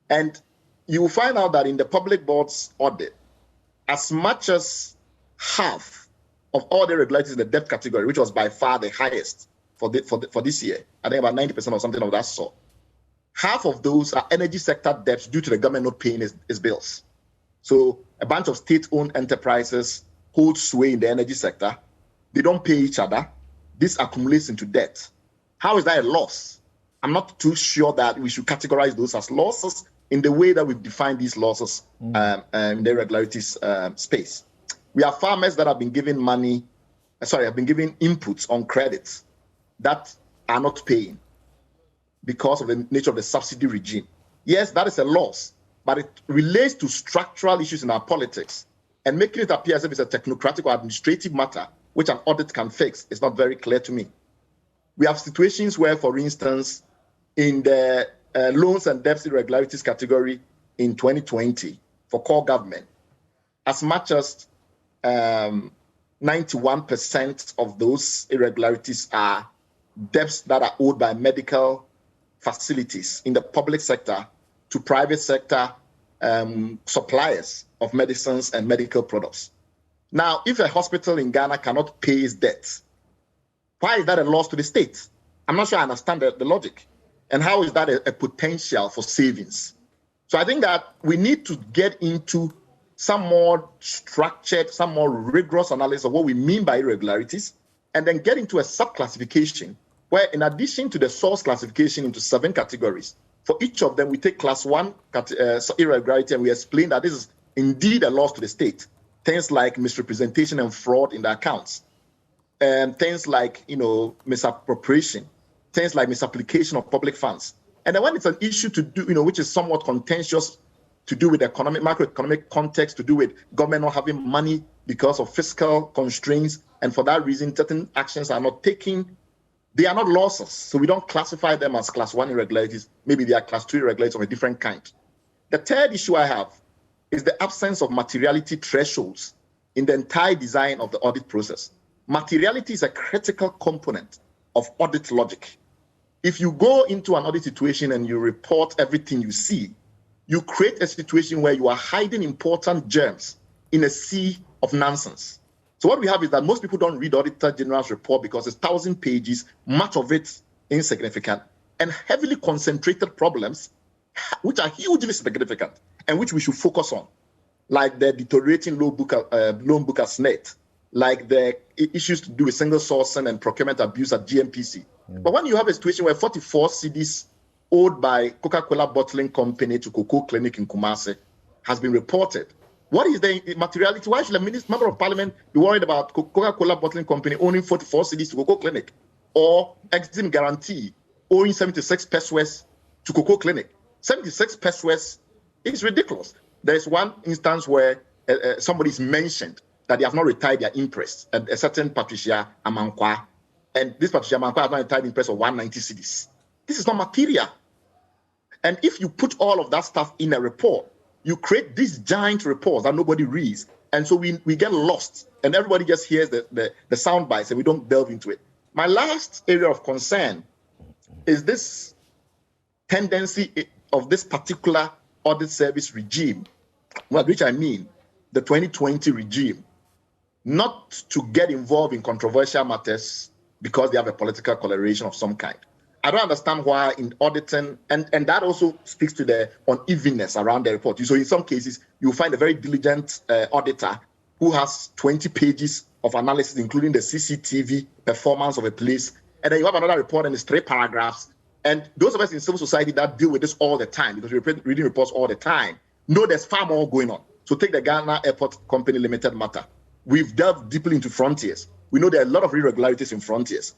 And you will find out that in the public board's audit, as much as half of all the irregularities in the debt category, which was by far the highest, for this year. I think about 90% or something of that sort. Half of those are energy sector debts due to the government not paying its bills. So a bunch of state-owned enterprises hold sway in the energy sector. They don't pay each other. This accumulates into debt. How is that a loss? I'm not too sure that we should categorize those as losses in the way that we've defined these losses in the irregularities space. We have farmers that have been given inputs on credits that are not paying because of the nature of the subsidy regime. Yes, that is a loss, but it relates to structural issues in our politics, and making it appear as if it's a technocratic or administrative matter which an audit can fix is not very clear to me. We have situations where, for instance, in the loans and debts irregularities category in 2020 for core government, as much as 91% of those irregularities are debts that are owed by medical facilities in the public sector to private sector suppliers of medicines and medical products. Now, if a hospital in Ghana cannot pay its debts, why is that a loss to the state? I'm not sure I understand the logic. And how is that a potential for savings? So I think that we need to get into some more structured, some more rigorous analysis of what we mean by irregularities, and then get into a sub-classification where, in addition to the source classification into 7 categories, for each of them we take class 1 irregularity and we explain that this is indeed a loss to the state. Things like misrepresentation and fraud in the accounts, and things like misappropriation, things like misapplication of public funds. And then when it's an issue to do, which is somewhat contentious, to do with macroeconomic context, to do with government not having money because of fiscal constraints, and for that reason, certain actions are not taken, they are not losses. So we don't classify them as class 1 irregularities. Maybe they are class 2 irregularities of a different kind. The third issue I have is the absence of materiality thresholds in the entire design of the audit process. Materiality is a critical component of audit logic. If you go into an audit situation and you report everything you see, you create a situation where you are hiding important germs in a sea of nonsense. So what we have is that most people don't read Auditor General's report because it's 1,000 pages, much of it insignificant, and heavily concentrated problems, which are hugely significant and which we should focus on, like the deteriorating loan book as net, like the issues to do with single sourcing and procurement abuse at GMPC. But when you have a situation where 44 cedis owed by Coca-Cola Bottling Company to Cocoa Clinic in Kumasi has been reported, what is the materiality? Why should a member of parliament be worried about Coca-Cola Bottling Company owning 44 cedis to Cocoa Clinic, or Exim Guarantee owing 76 pesos to Cocoa Clinic? 76 pesos is ridiculous. There is one instance where somebody is mentioned that they have not retired their interest, and a certain Patricia Amankwa, and this Patricia Amankwa has not retired interest of 190 cedis. This is not material. And if you put all of that stuff in a report, you create these giant reports that nobody reads. And so we get lost, and everybody just hears the sound bites and we don't delve into it. My last area of concern is this tendency of this particular audit service regime, which I mean the 2020 regime, not to get involved in controversial matters because they have a political coloration of some kind. I don't understand why in auditing, and that also speaks to the unevenness around the report. So in some cases, you'll find a very diligent auditor who has 20 pages of analysis, including the CCTV performance of a place, and then you have another report and it's 3 paragraphs. And those of us in civil society that deal with this all the time, because we're reading reports all the time, know there's far more going on. So take the Ghana Airport Company Limited matter. We've delved deeply into Frontiers. We know there are a lot of irregularities in Frontiers.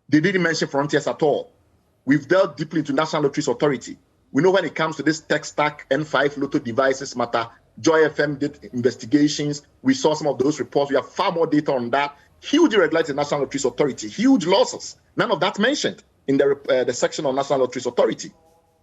They didn't mention Frontiers at all. We've delved deeply into National Lotteries Authority. We know when it comes to this tech stack, N5 Lotto devices matter, Joy FM did investigations. We saw some of those reports. We have far more data on that. Huge irregularities in National Lotteries Authority, huge losses. None of that mentioned in the section on National Lotteries Authority.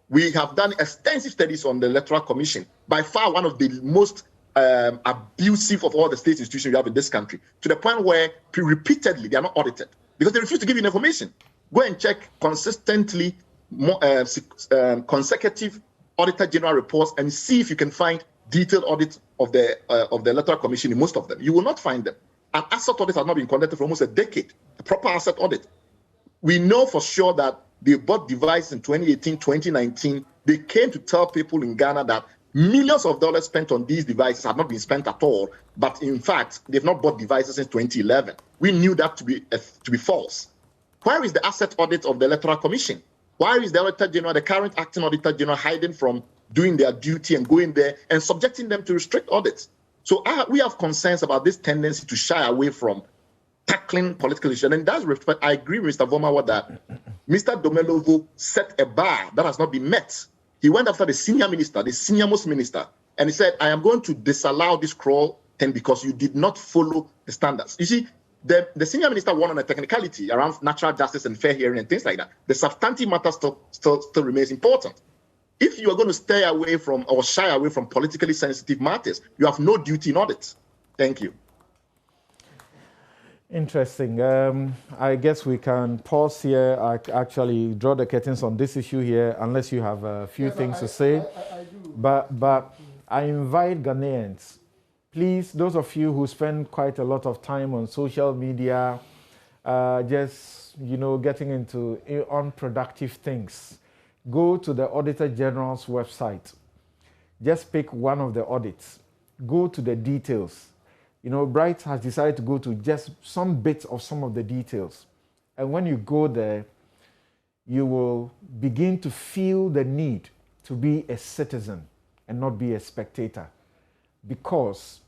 We have done extensive studies on the Electoral Commission, by far one of the most abusive of all the state institutions we have in this country, to the point where repeatedly they are not audited because they refuse to give you information. Go and check consistently consecutive Auditor General reports and see if you can find detailed audits of the Electoral Commission in most of them. You will not find them. An asset audit has not been conducted for almost a decade, a proper asset audit. We know for sure that they bought devices in 2018, 2019. They came to tell people in Ghana that millions of dollars spent on these devices have not been spent at all. But in fact, they've not bought devices since 2011. We knew that to be false. Where is the asset audit of the Electoral Commission? Why is the Auditor General, the current acting Auditor General, hiding from doing their duty and going there and subjecting them to strict audits? So we have concerns about this tendency to shy away from tackling political issues. And in that respect, I agree with Mr. Vomawa that Mr. Domelovo set a bar that has not been met. He went after the senior minister, the senior-most minister, and he said, I am going to disallow this crawl thing because you did not follow the standards. You see, the senior minister won on a technicality around natural justice and fair hearing and things like that. The substantive matter still remains important. If you are going to stay away from or shy away from politically sensitive matters, you have no duty in audit. Thank you.
Interesting. I guess we can pause here. I actually draw the curtains on this issue here, unless you have a few things to say.
I do.
But I invite Ghanaians, please, those of you who spend quite a lot of time on social media, just getting into unproductive things, go to the Auditor General's website. Just pick one of the audits. Go to the details. Bright has decided to go to just some bits of some of the details. And when you go there, you will begin to feel the need to be a citizen and not be a spectator. Because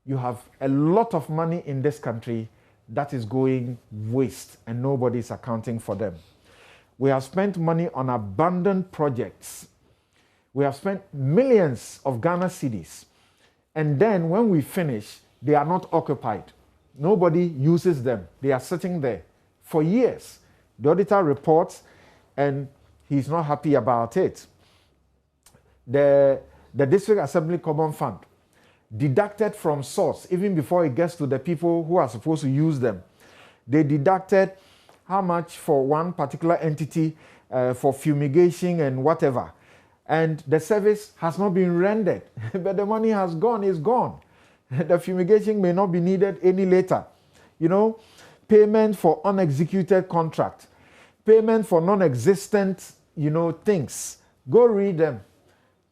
you have a lot of money in this country that is going waste and nobody is accounting for them. We have spent money on abandoned projects. We have spent millions of Ghana cedis. And then when we finish, they are not occupied. Nobody uses them. They are sitting there for years. The auditor reports and he's not happy about it. The District Assembly Common Fund, deducted from source, even before it gets to the people who are supposed to use them. They deducted how much for one particular entity for fumigation and whatever. And the service has not been rendered, but the money has gone, it's gone. The fumigation may not be needed any later. Payment for unexecuted contract, payment for non-existent, things. Go read them.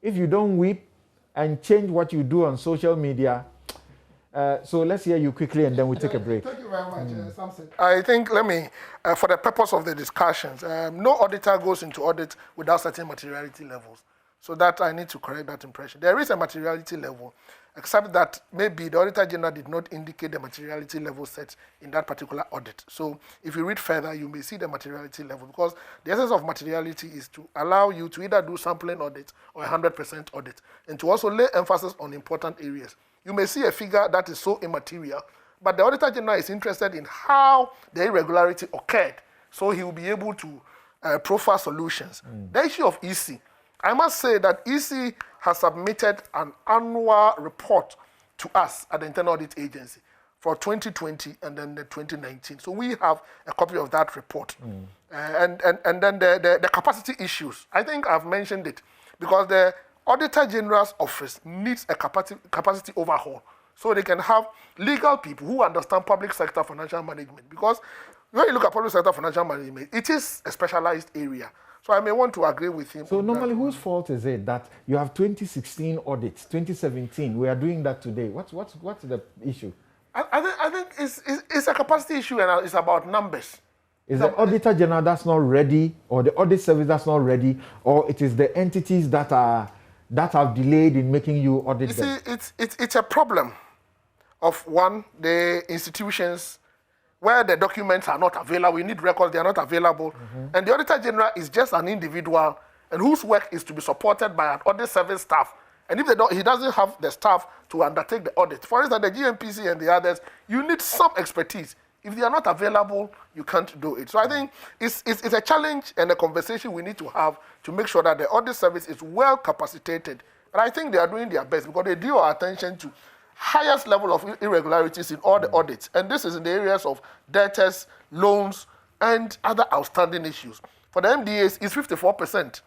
If you don't weep and change what you do on social media, so let's hear you quickly and then we take a break.
Thank you very much, Samson. I think, for the purpose of the discussions, no auditor goes into audit without certain materiality levels. So that I need to correct that impression. There is a materiality level, except that maybe the Auditor General did not indicate the materiality level set in that particular audit. So if you read further, you may see the materiality level, because the essence of materiality is to allow you to either do sampling audit or 100% audit, and to also lay emphasis on important areas. You may see a figure that is so immaterial, but the Auditor General is interested in how the irregularity occurred, so he will be able to profile solutions. The issue of EC, I must say that EC has submitted an annual report to us at the Internal Audit Agency for 2020 and then the 2019. So we have a copy of that report. And then the capacity issues, I think I've mentioned it, because the Auditor General's office needs a capacity overhaul so they can have legal people who understand public sector financial management. Because when you look at public sector financial management, it is a specialized area. So I may want to agree with him.
So normally, whose fault is it that you have 2016 audits, 2017? We are doing that today. What's the issue?
I think it's a capacity issue, and it's about numbers.
Is the Auditor General that's not ready, or the audit service that's not ready, or it is the entities that have delayed in making you audit them?
You see, it's a problem of one, the institutions where the documents are not available. We need records, they are not available. And the Auditor General is just an individual and whose work is to be supported by an audit service staff. And if he doesn't have the staff to undertake the audit, for instance, the GMPC and the others, you need some expertise. If they are not available, you can't do it. So I think it's a challenge and a conversation we need to have to make sure that the audit service is well capacitated. And I think they are doing their best, because they draw our attention to highest level of irregularities in all the audits. And this is in the areas of debtors, loans, and other outstanding issues. For the MDAs, it's 54%.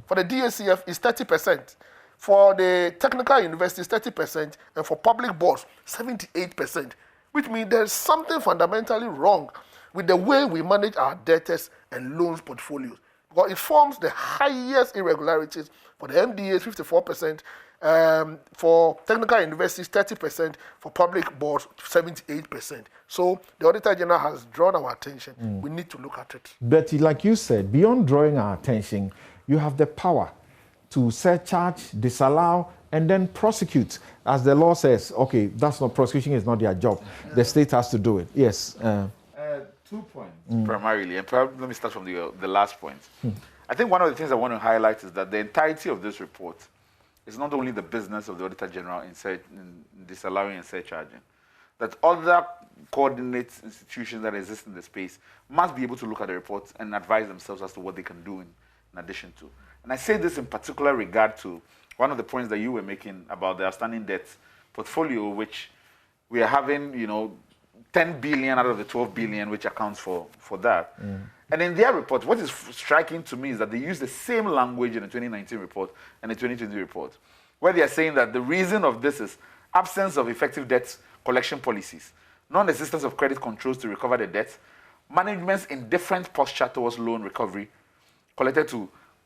For the DACF, it's 30%. For the technical universities, 30%. And for public boards, 78%. Which means there's something fundamentally wrong with the way we manage our debtors and loans portfolios. Because it forms the highest irregularities for the MDAs, 54%, for technical universities, 30%, for public boards, 78%. So the Auditor General has drawn our attention. We need to look at it.
But like you said, beyond drawing our attention, you have the power to surcharge, disallow, and then prosecute. As the law says, okay, that's not, prosecution is not their job. The state has to do it. Yes.
2 points primarily, and perhaps let me start from the last point. I think one of the things I want to highlight is that the entirety of this report is not only the business of the Auditor General in disallowing and surcharging, that other coordinate institutions that exist in the space must be able to look at the reports and advise themselves as to what they can do in addition to. And I say this in particular regard to one of the points that you were making about the outstanding debt portfolio, which we are having, 10 billion out of the 12 billion, which accounts for that. And in their report, what is striking to me is that they use the same language in the 2019 report and the 2020 report, where they are saying that the reason of this is absence of effective debt collection policies, non-existence of credit controls to recover the debt, management's indifferent posture towards loan recovery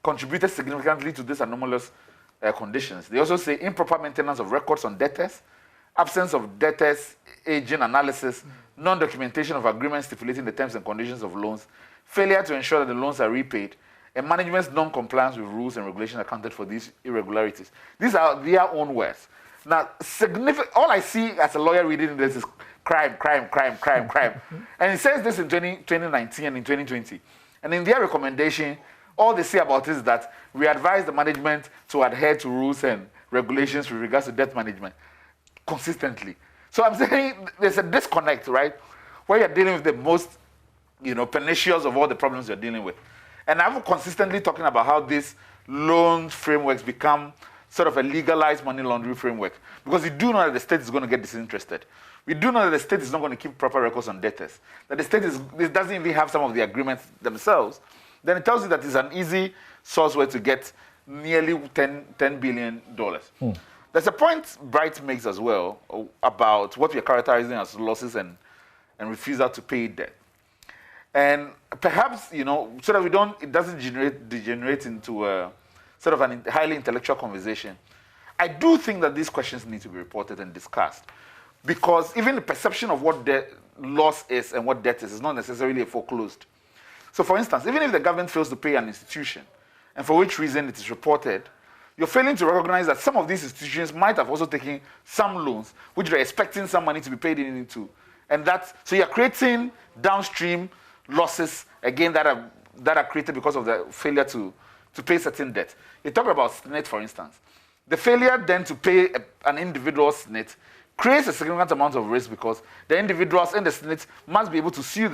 contributed significantly to these anomalous conditions. They also say improper maintenance of records on debtors, absence of debtors aging analysis, non-documentation of agreements stipulating the terms and conditions of loans, failure to ensure that the loans are repaid, and management's non-compliance with rules and regulations accounted for these irregularities. These are their own words. Now, all I see as a lawyer reading this is crime. And it says this in 2019 and in 2020. And in their recommendation, all they say about it is that we advise the management to adhere to rules and regulations with regards to debt management consistently. So I'm saying there's a disconnect, right? Where you're dealing with the most, pernicious of all the problems you're dealing with. And I'm consistently talking about how these loan frameworks become sort of a legalized money laundering framework. Because we do know that the state is going to get disinterested. We do know that the state is not going to keep proper records on debtors. That the state doesn't even have some of the agreements themselves. Then it tells you that it's an easy source way to get nearly $10 billion. There's a point Bright makes as well about what we are characterizing as losses and refusal to pay debt. And perhaps, so that it doesn't degenerate into a sort of a highly intellectual conversation, I do think that these questions need to be reported and discussed. Because even the perception of what debt loss is and what debt is not necessarily foreclosed. So for instance, even if the government fails to pay an institution, and for which reason it is reported, you're failing to recognize that some of these institutions might have also taken some loans, which they're expecting some money to be paid into. And so you're creating downstream losses, again, that are created because of the failure to pay certain debt. You talk about SNIT, for instance. The failure then to pay an individual SNIT creates a significant amount of risk because the individuals and the SNIT must be able to sue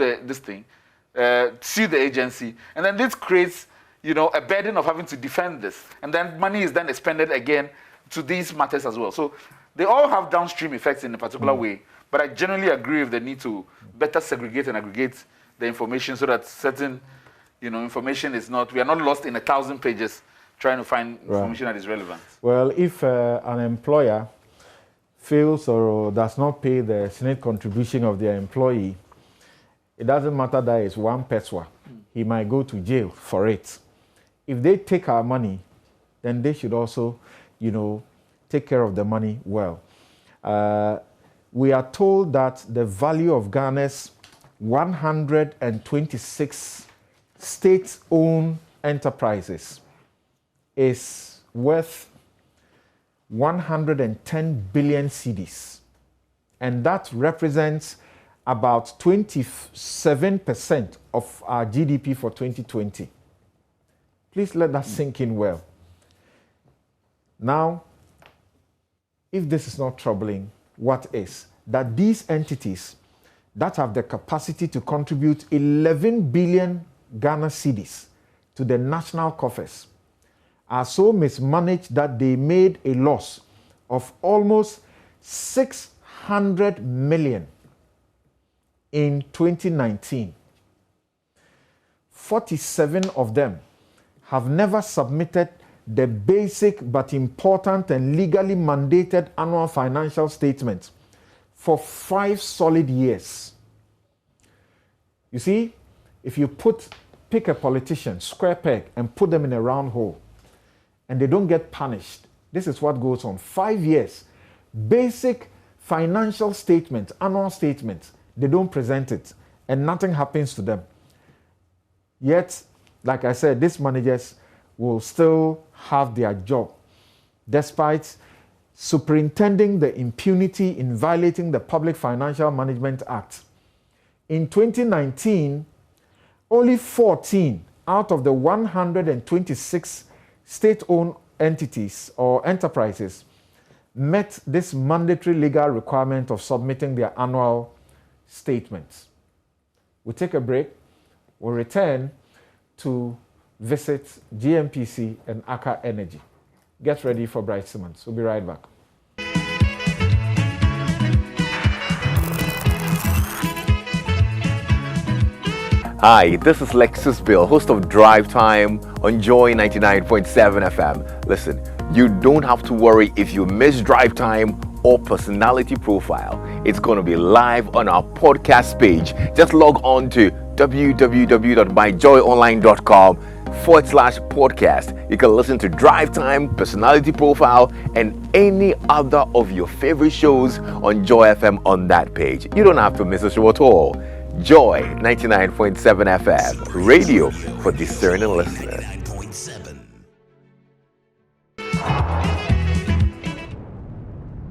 sue the agency. And then this creates a burden of having to defend this. And then money is then expended again to these matters as well. So they all have downstream effects in a particular way. But I generally agree with the need to better segregate and aggregate the information so that certain information is not, we are not lost in 1,000 pages trying to find information that is relevant.
Well, if an employer fails or does not pay the SNIT contribution of their employee, it doesn't matter that it's one peswa. He might go to jail for it. If they take our money, then they should also, take care of the money well. We are told that the value of Ghana's 126 state-owned enterprises is worth 110 billion cedis. And that represents about 27% of our GDP for 2020. Please let that sink in well. Now, if this is not troubling, what is? That these entities that have the capacity to contribute 11 billion Ghana cedis to the national coffers are so mismanaged that they made a loss of almost 600 million in 2019. 47 of them have never submitted the basic but important and legally mandated annual financial statements for 5 solid years. You see, if you pick a politician, square peg, and put them in a round hole, and they don't get punished, this is what goes on. 5 years, basic financial statements, annual statements, they don't present it, and nothing happens to them. Yet, like I said, these managers will still have their job, despite superintending the impunity in violating the Public Financial Management Act. In 2019, only 14 out of the 126 state-owned entities or enterprises met this mandatory legal requirement of submitting their annual statements. We'll take a break. We'll return to visit GMPC and Aker Energy. Get ready for Bright Simmons. We'll be right back.
Hi, this is Lexus Bill, host of Drive Time on Joy 99.7 FM. Listen, you don't have to worry if you miss Drive Time or Personality Profile. It's going to be live on our podcast page. Just log on to www.myjoyonline.com/podcast. You can listen to Drive Time, Personality Profile, and any other of your favorite shows on Joy FM on that page. You don't have to miss a show at all. Joy 99.7 FM, radio for discerning listeners.